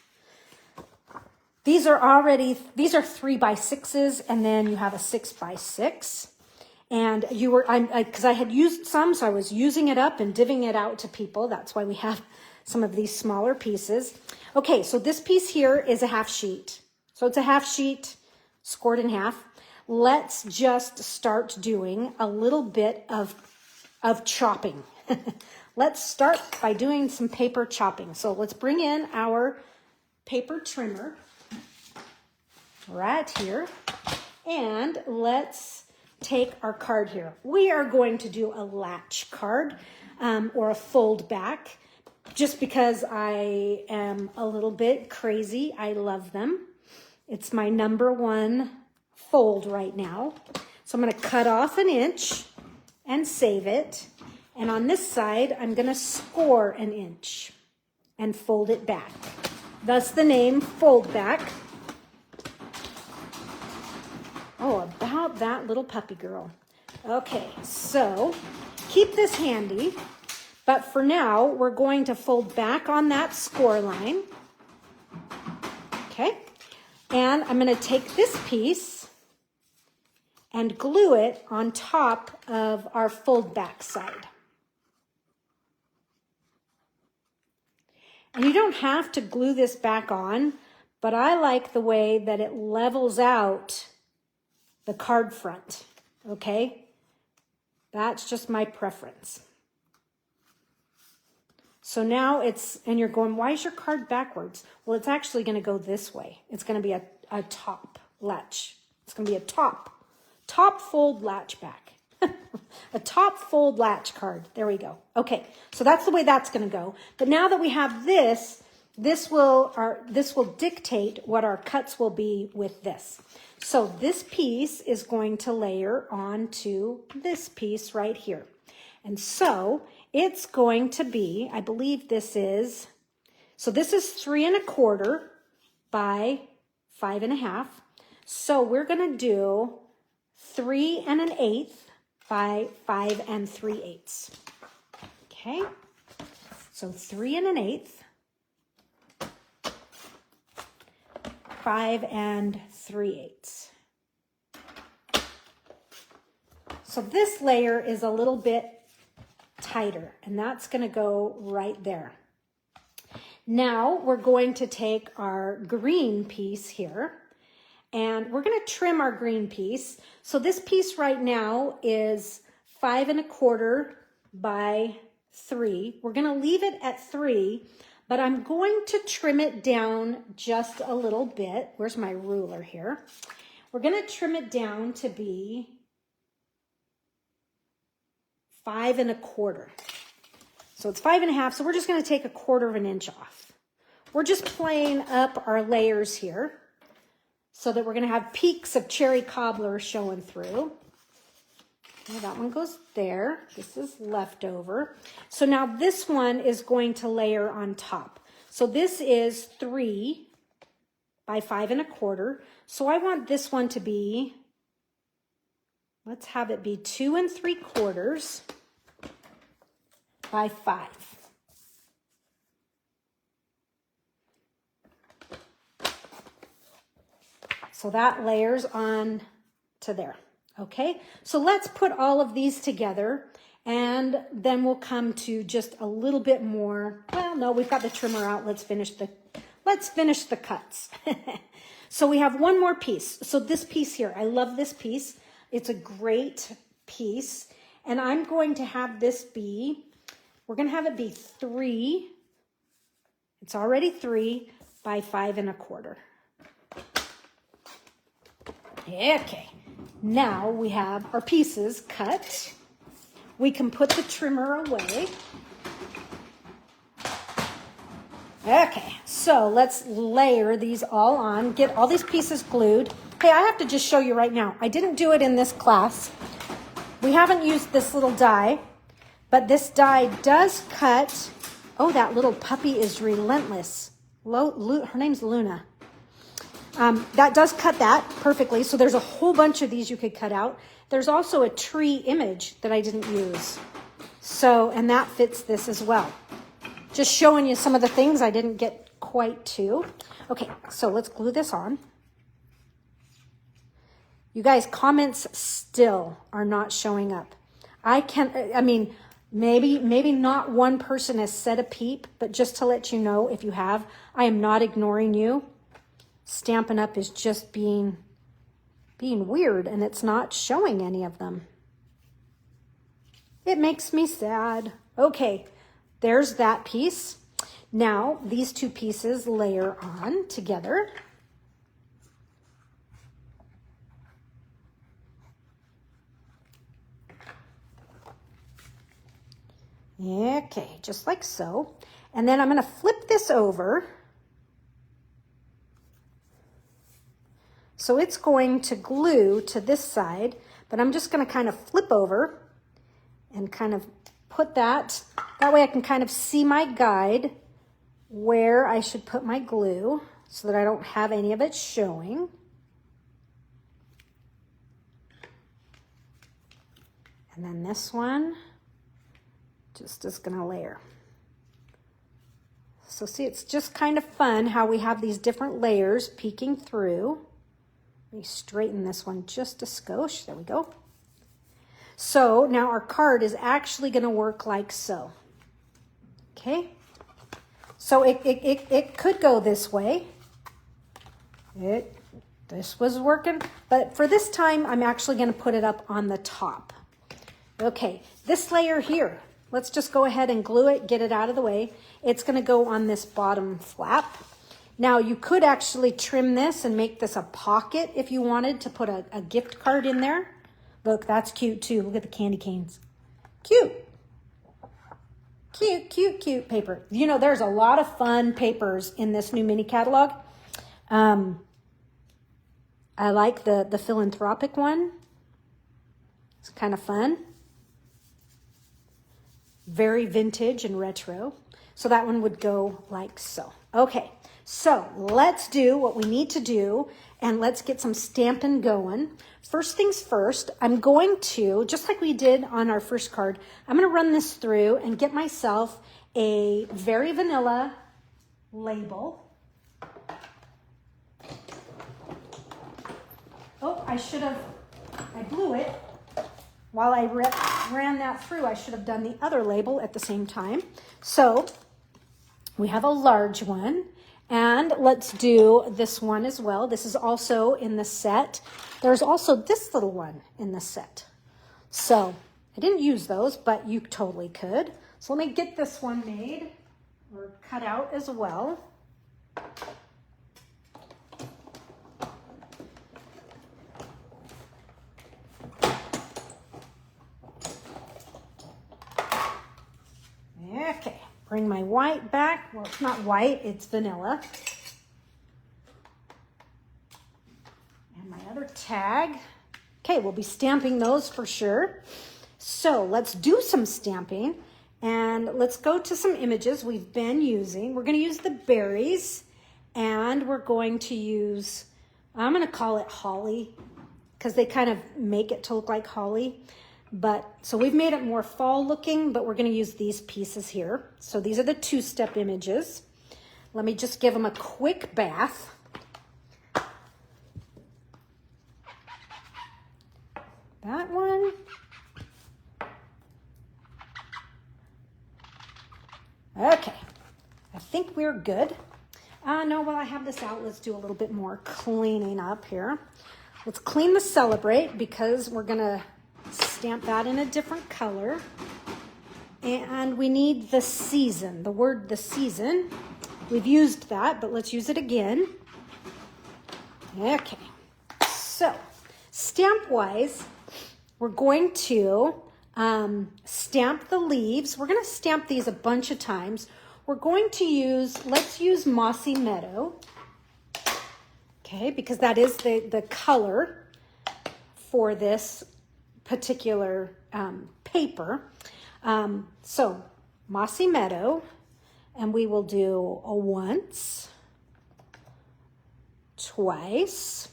Speaker 1: These are 3x6s, and then you have a 6x6. And because I had used some, so I was using it up and divvying it out to people. That's why we have some of these smaller pieces. Okay, so this piece here is a half sheet. So it's a half sheet scored in half. Let's just start doing a little bit of chopping. Let's start by doing some paper chopping. So let's bring in our paper trimmer right here. And let's take our card here. We are going to do a latch card or a fold back just because I am a little bit crazy. I love them. It's my #1 fold right now. So I'm going to cut off an inch and save it. And on this side, I'm going to score an inch and fold it back. Thus the name fold back. Oh, about that little puppy girl. Okay, so keep this handy. But for now, we're going to fold back on that score line. Okay, and I'm going to take this piece and glue it on top of our fold back side. And you don't have to glue this back on, but I like the way that it levels out the card front, okay? That's just my preference. So now it's, and you're going, why is your card backwards? Well, it's actually going to go this way. It's going to be a top latch. It's going to be a top fold latch back. A top fold latch card. There we go. Okay, so that's the way that's going to go. But now that we have this, this will dictate what our cuts will be with this. So this piece is going to layer onto this piece right here. And so it's going to be, I believe this is 3 1/4 by 5 1/2. So we're going to do 3 1/8 by 5 3/8. Okay, so 3 1/8, 5 3/8. So this layer is a little bit tighter, and that's going to go right there. Now we're going to take our green piece here, and we're going to trim our green piece. So this piece right now is 5 1/4 by 3. We're going to leave it at 3, but I'm going to trim it down just a little bit. Where's my ruler here? We're going to trim it down to be 5 1/4. So it's 5 1/2. So we're just going to take 1/4 inch off. We're just playing up our layers here so that we're going to have peaks of cherry cobbler showing through. Okay, that one goes there. This is leftover. So now this one is going to layer on top. So this is 3 by 5 1/4. So I want this one to be, let's have it be 2 3/4 by 5. So that layers on to there. Okay, so let's put all of these together, and then we'll come to just a little bit more. Well, no, we've got the trimmer out. Let's finish the cuts. So we have one more piece. So this piece here, I love this piece. It's a great piece, and I'm going to have this be, we're going to have it be 3. It's already 3 by 5 1/4. Okay, now we have our pieces cut. We can put the trimmer away. Okay, so let's layer these all on, get all these pieces glued. Hey, I have to just show you right now. I didn't do it in this class. We haven't used this little die, but this die does cut. Oh, that little puppy is relentless. Her name's Luna. That does cut that perfectly. So there's a whole bunch of these you could cut out. There's also a tree image that I didn't use. So, and that fits this as well. Just showing you some of the things I didn't get quite to. Okay, so let's glue this on. You guys, comments still are not showing up. Maybe not one person has said a peep, but just to let you know, if you have, I am not ignoring you. Stampin' Up is just being weird, and it's not showing any of them. It makes me sad. Okay, there's that piece. Now, these two pieces layer on together. Okay, just like so. And then I'm going to flip this over. So it's going to glue to this side, but I'm just going to kind of flip over and kind of put that. That way I can kind of see my guide where I should put my glue so that I don't have any of it showing. And then this one just is going to layer. So see, it's just kind of fun how we have these different layers peeking through. Let me straighten this one just a skosh. There we go. So now our card is actually going to work like so. Okay. So it could go this way. This was working, but for this time, I'm actually going to put it up on the top. Okay, this layer here, let's just go ahead and glue it, get it out of the way. It's going to go on this bottom flap. Now you could actually trim this and make this a pocket if you wanted to put a gift card in there. Look, that's cute too. Look at the candy canes. Cute. Cute, cute, cute paper. You know, there's a lot of fun papers in this new mini catalog. I like the philanthropic one. It's kind of fun. Very vintage and retro. So that one would go like so. Okay, so let's do what we need to do and let's get some stamping going. First things first, I'm going to, just like we did on our first card, I'm going to run this through and get myself a very vanilla label. Oh, I blew it. While I ran that through, I should have done the other label at the same time. So we have a large one, and let's do this one as well. This is also in the set. There's also this little one in the set. So I didn't use those, but you totally could. So let me get this one made or cut out as well. Okay, bring my white back. Well, it's not white, it's vanilla. And my other tag. Okay, we'll be stamping those for sure. So let's do some stamping and let's go to some images we've been using. We're going to use the berries and we're going to use, I'm going to call it holly because they kind of make it to look like holly. But so we've made it more fall looking, but we're going to use these pieces here. So these are the two-step images. Let me just give them a quick bath. That one. Okay, I think we're good. No, while I have this out, let's do a little bit more cleaning up here. Let's clean the Celebrate because we're going to stamp that in a different color. And we need the season, the word the season. We've used that, but let's use it again. Okay, so stamp-wise, we're going to stamp the leaves. We're going to stamp these a bunch of times. We're going to use, let's use Mossy Meadow. Okay, because that is the color for this particular paper. So Mossy Meadow, and we will do a once, twice,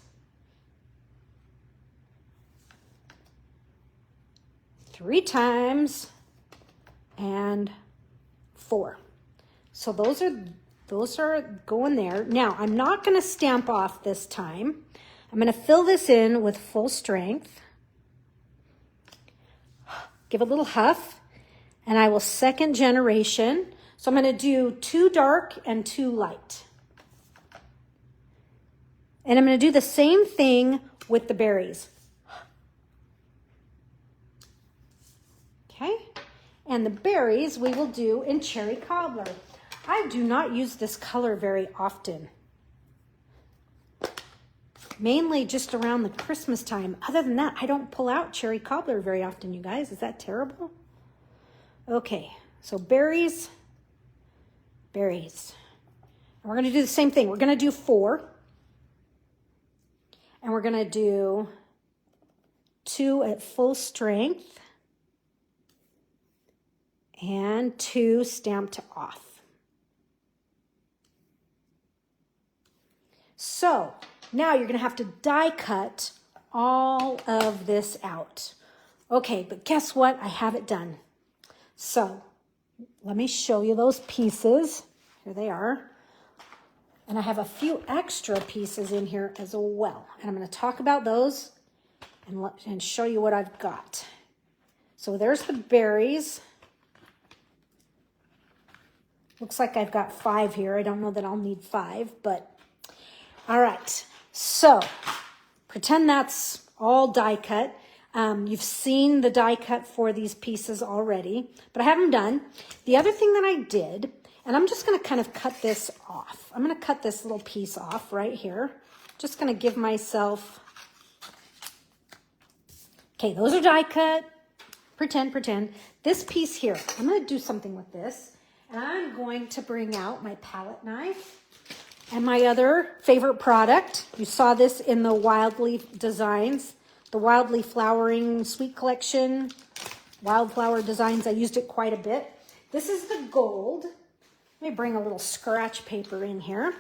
Speaker 1: three times, and four. So those are going there. Now I'm not going to stamp off this time. I'm going to fill this in with full strength. Give a little huff, and I will second generation. So I'm going to do 2 dark and 2 light. And I'm going to do the same thing with the berries. Okay, and the berries we will do in Cherry Cobbler. I do not use this color very often. Mainly just around the Christmas time. Other than that, I don't pull out Cherry Cobbler very often, you guys. Is that terrible? Okay, so berries. And we're going to do the same thing. We're going to do 4. And we're going to do 2 at full strength. And 2 stamped off. So now you're going to have to die cut all of this out. Okay, but guess what? I have it done. So let me show you those pieces. Here they are. And I have a few extra pieces in here as well. And I'm going to talk about those and show you what I've got. So there's the berries. Looks like I've got 5 here. I don't know that I'll need 5, but all right. So pretend that's all die cut. You've seen the die cut for these pieces already, but I have them done. The other thing that I did, and I'm just going to kind of cut this off. I'm going to cut this little piece off right here. Just going to give myself, okay, those are die cut. Pretend. This piece here, I'm going to do something with this. And I'm going to bring out my palette knife and my other favorite product. You saw this in the Wildleaf Designs, the Wildleaf Flowering Suite Collection, Wildflower Designs. I used it quite a bit. This is the gold. Let me bring a little scratch paper in here.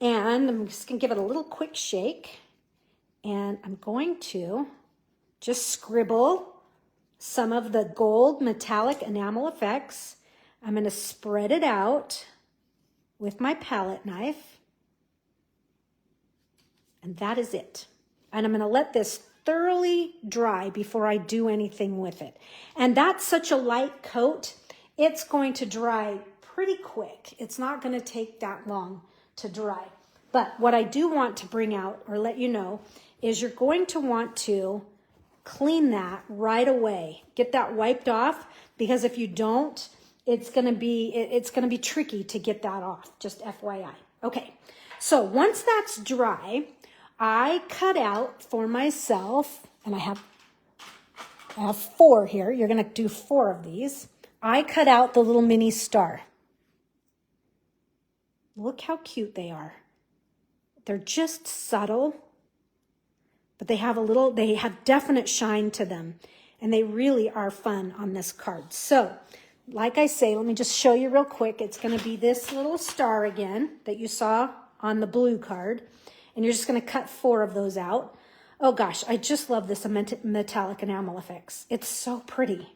Speaker 1: And I'm just going to give it a little quick shake. And I'm going to just scribble some of the gold metallic enamel effects. I'm going to spread it out with my palette knife. And that is it. And I'm going to let this thoroughly dry before I do anything with it. And that's such a light coat, it's going to dry pretty quick. It's not going to take that long to dry. But what I do want to bring out or let you know is you're going to want to clean that right away. Get that wiped off, because if you don't, it's going to be tricky to get that off, just FYI. Okay, so once that's dry, I cut out for myself, and I have 4 here. You're going to do 4 of these. I cut out the little mini star. Look how cute they are. They're just subtle, but they have definite shine to them, and they really are fun on this card. So, like I say, let me just show you real quick. It's going to be this little star again that you saw on the blue card, and you're just going to cut 4 of those out. Oh gosh, I just love this metallic enamel effects. It's so pretty.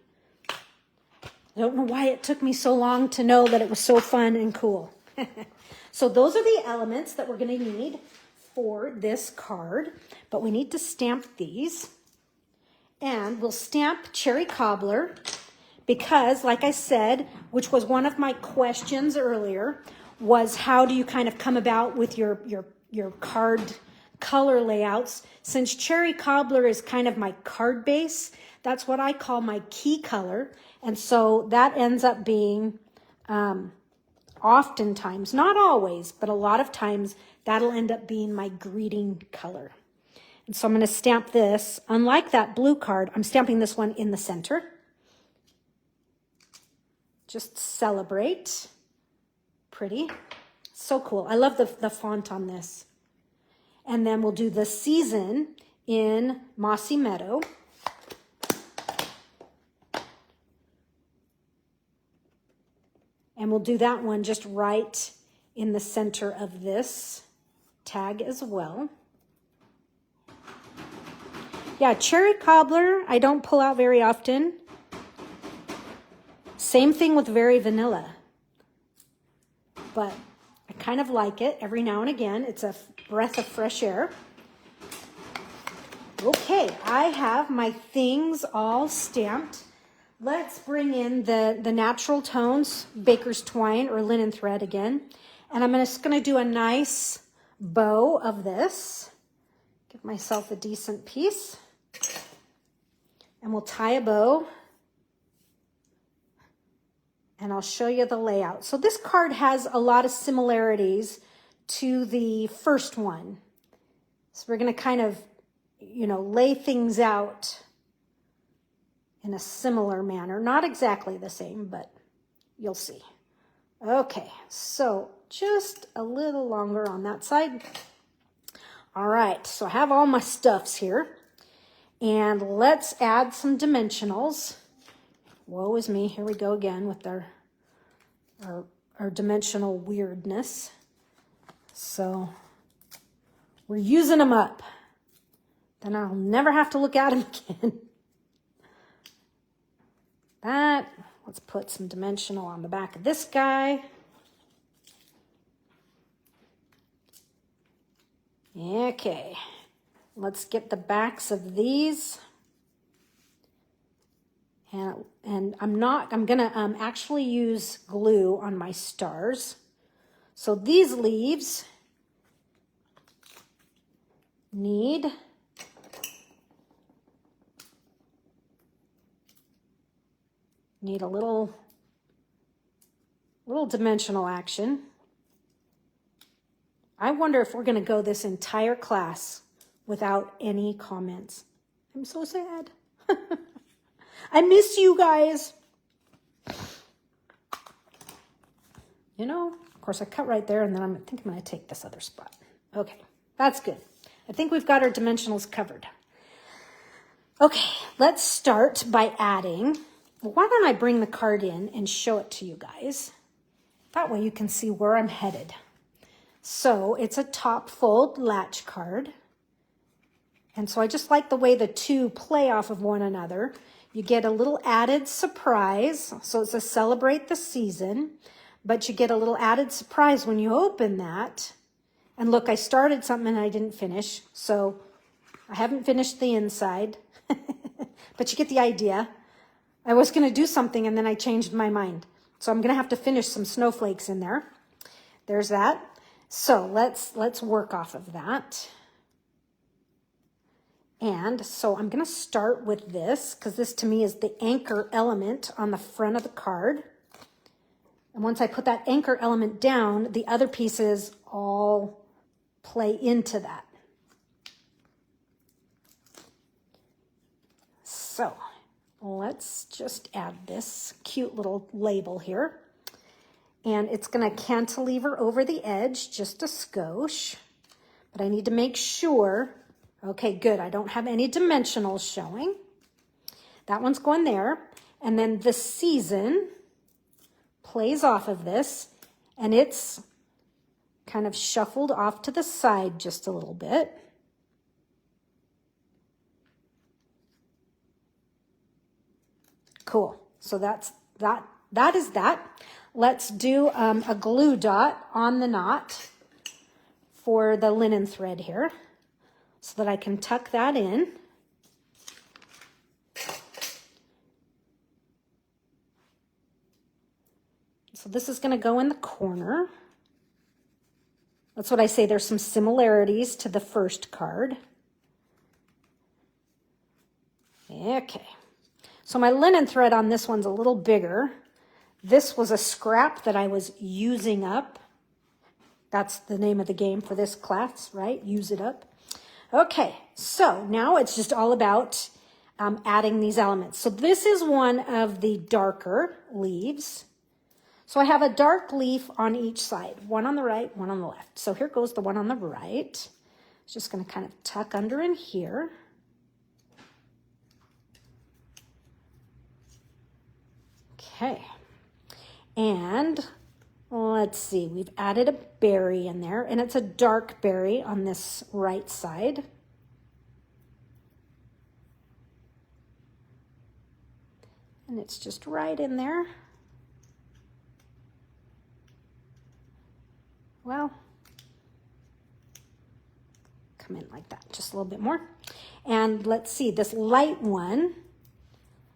Speaker 1: I don't know why it took me so long to know that it was so fun and cool. So those are the elements that we're going to need for this card, but we need to stamp these. And we'll stamp Cherry Cobbler because, like I said, which was one of my questions earlier, was how do you kind of come about with your card color layouts? Since Cherry Cobbler is kind of my card base, that's what I call my key color. And so that ends up being oftentimes, not always, but a lot of times, that'll end up being my greeting color. And so I'm going to stamp this. Unlike that blue card, I'm stamping this one in the center. Just celebrate. Pretty. So cool. I love the font on this. And then we'll do the season in Mossy Meadow. And we'll do that one just right in the center of this tag as well. Yeah, Cherry Cobbler, I don't pull out very often. Same thing with Very Vanilla. But I kind of like it every now and again. It's a breath of fresh air. Okay, I have my things all stamped. Let's bring in the natural tones, baker's twine or linen thread again. And I'm just going to do a nice bow of this. Give myself a decent piece. And we'll tie a bow. And I'll show you the layout. So this card has a lot of similarities to the first one. So we're going to kind of, lay things out in a similar manner. Not exactly the same, but you'll see. Okay, so just a little longer on that side. All right, so I have all my stuffs here. And let's add some dimensionals. Woe is me. Here we go again with our dimensional weirdness. So we're using them up. Then I'll never have to look at them again. Let's put some dimensional on the back of this guy. Okay, let's get the backs of these. And I'm gonna actually use glue on my stars. So these leaves need Need a little dimensional action. I wonder if we're going to go this entire class without any comments. I'm so sad. I miss you guys. You know, of course I cut right there, and then I think I'm going to take this other spot. Okay, that's good. I think we've got our dimensionals covered. Okay, let's start by adding. Well, why don't I bring the card in and show it to you guys? That way you can see where I'm headed. So it's a top fold latch card. And so I just like the way the two play off of one another. You get a little added surprise. So it's a celebrate the season, but you get a little added surprise when you open that. And look, I started something and I didn't finish. So I haven't finished the inside, but you get the idea. I was going to do something and then I changed my mind. So I'm going to have to finish some snowflakes in there. There's that. So let's work off of that. And so I'm going to start with this because this to me is the anchor element on the front of the card. And once I put that anchor element down, the other pieces all play into that. So let's just add this cute little label here. And it's going to cantilever over the edge just a skosh. But I need to make sure, okay, good, I don't have any dimensionals showing. That one's going there. And then the season plays off of this, and it's kind of shuffled off to the side just a little bit. Cool. So that is that. Let's do a glue dot on the knot for the linen thread here so that I can tuck that in. So this is going to go in the corner. That's what I say. There's some similarities to the first card. Okay. So my linen thread on this one's a little bigger. This was a scrap that I was using up. That's the name of the game for this class, right? Use it up. Okay, so now it's just all about adding these elements. So this is one of the darker leaves. So I have a dark leaf on each side, one on the right, one on the left. So here goes the one on the right. It's just going to kind of tuck under in here. Okay. And let's see, we've added a berry in there, and it's a dark berry on this right side. And it's just right in there. Well, come in like that, just a little bit more. And let's see, this light one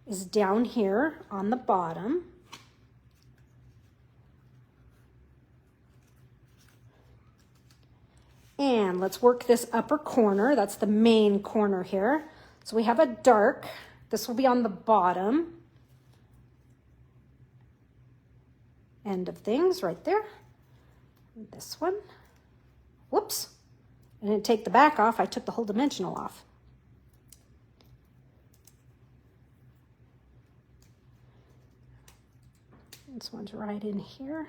Speaker 1: is down here on the bottom. And let's work this upper corner. That's the main corner here. So we have a dark. This will be on the bottom end of things right there. This one. Whoops. I didn't take the back off. I took the whole dimensional off. This one's right in here.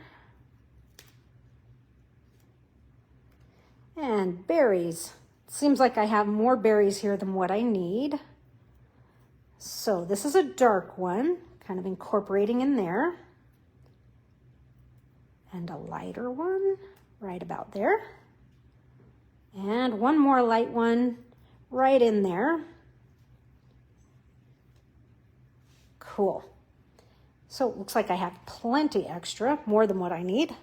Speaker 1: And berries. Seems like I have more berries here than what I need. So this is a dark one, kind of incorporating in there. And a lighter one right about there. And one more light one right in there. Cool. So it looks like I have plenty extra, more than what I need.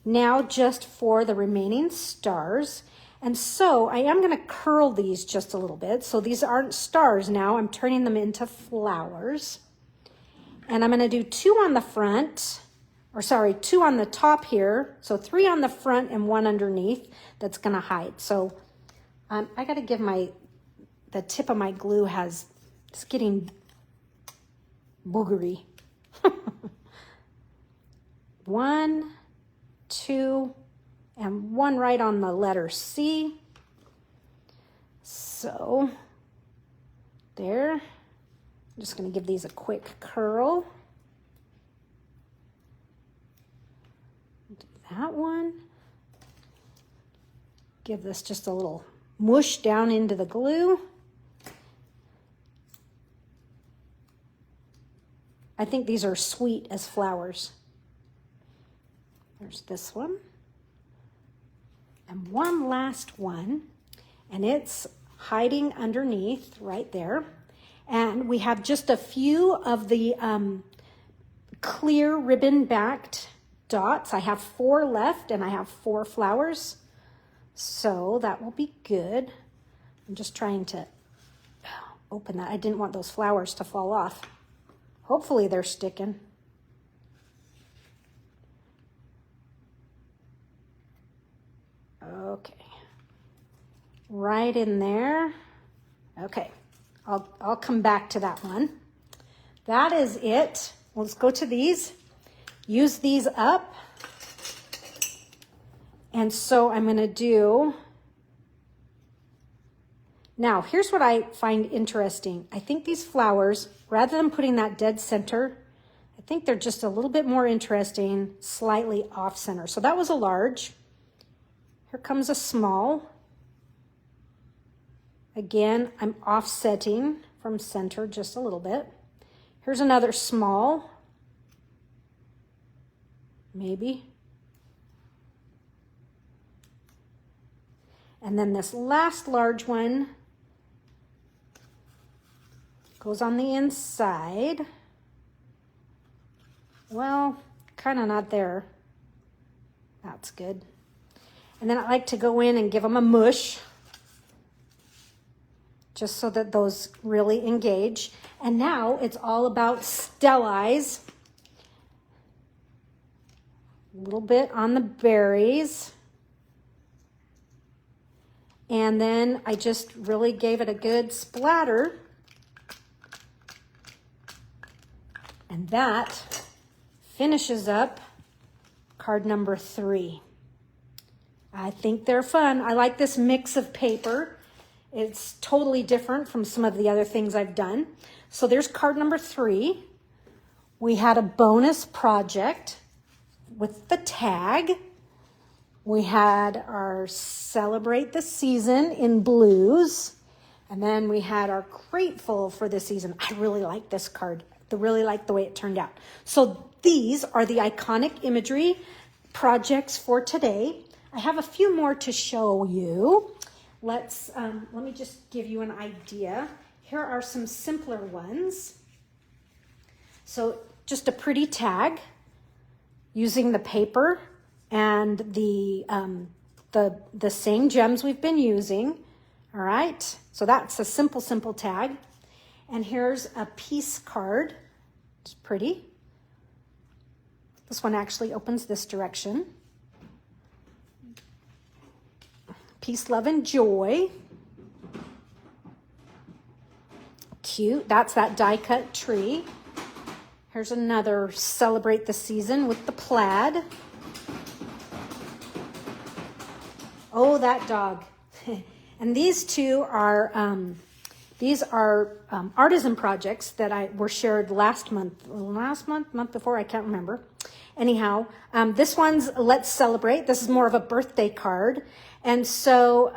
Speaker 1: Now just for the remaining stars. And so I am going to curl these just a little bit. So these aren't stars now. I'm turning them into flowers. And I'm going to do 2 on the front, or sorry, 2 on the top here. So 3 on the front and 1 underneath that's going to hide. So I got to give the tip of my glue it's getting boogery. 1, 2, and 1 right on the letter C. So there. I'm just going to give these a quick curl. Do that one. Give this just a little mush down into the glue. I think these are sweet as flowers. There's this one. And one last one, and it's hiding underneath right there. And we have just a few of the clear ribbon-backed dots. I have 4 left, and I have 4 flowers. So that will be good. I'm just trying to open that. I didn't want those flowers to fall off. Hopefully they're sticking. Okay. Right in there. Okay. I'll come back to that one. That is it. Let's go to these. Use these up. And so I'm going to do, now here's what I find interesting. I think these flowers, rather than putting that dead center, I think they're just a little bit more interesting, slightly off center. So that was a large. Here comes a small. Again, I'm offsetting from center just a little bit. Here's another small, maybe. And then this last large one goes on the inside. Well, kind of not there. That's good. And then I like to go in and give them a mush, just so that those really engage. And now it's all about stellize. A little bit on the berries. And then I just really gave it a good splatter. And that finishes up card number 3. I think they're fun. I like this mix of paper. It's totally different from some of the other things I've done. So there's card number 3. We had a bonus project with the tag. We had our Celebrate the Season in blues. And then we had our Grateful for the Season. I really like this card. I really like the way it turned out. So these are the Iconic Imagery projects for today. I have a few more to show you. Let me just give you an idea. Here are some simpler ones. So just a pretty tag using the paper and the same gems we've been using. All right, so that's a simple tag. And here's a piece card. It's pretty. This one actually opens this direction. Peace, love, and joy. Cute. That's that die-cut tree. Here's another Celebrate the Season with the plaid. Oh, that dog. And these two are artisan projects that were shared last month, month before, I can't remember. Anyhow, this one's Let's Celebrate. This is more of a birthday card. And so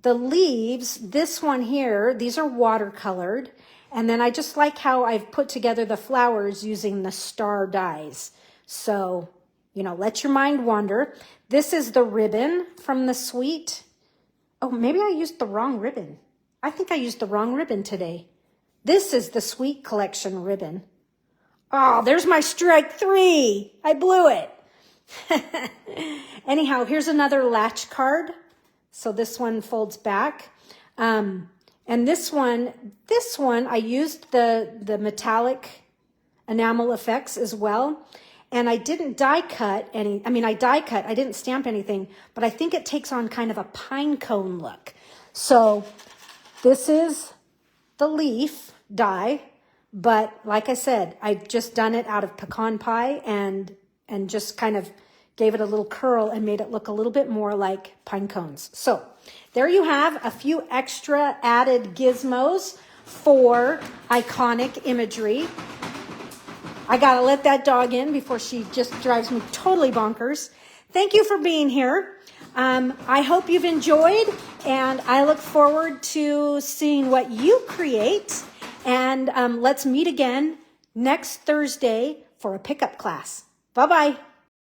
Speaker 1: the leaves, this one here, these are watercolored. And then I just like how I've put together the flowers using the star dies. So, you know, let your mind wander. This is the ribbon from the suite. Oh, maybe I used the wrong ribbon. I think I used the wrong ribbon today. This is the Suite Collection ribbon. Oh, there's my strike 3. I blew it. Anyhow, here's another latch card. So this one folds back. And this one, I used the metallic enamel effects as well. And I didn't die cut any, I die cut, I didn't stamp anything, but I think it takes on kind of a pine cone look. So this is the leaf die, But like I said, I've just done it out of pecan pie and just kind of gave it a little curl and made it look a little bit more like pine cones. So there you have a few extra added gizmos for Iconic Imagery. I gotta let that dog in before she just drives me totally bonkers. Thank you for being here. I hope you've enjoyed, and I look forward to seeing what you create. And let's meet again next Thursday for a pickup class. Bye-bye.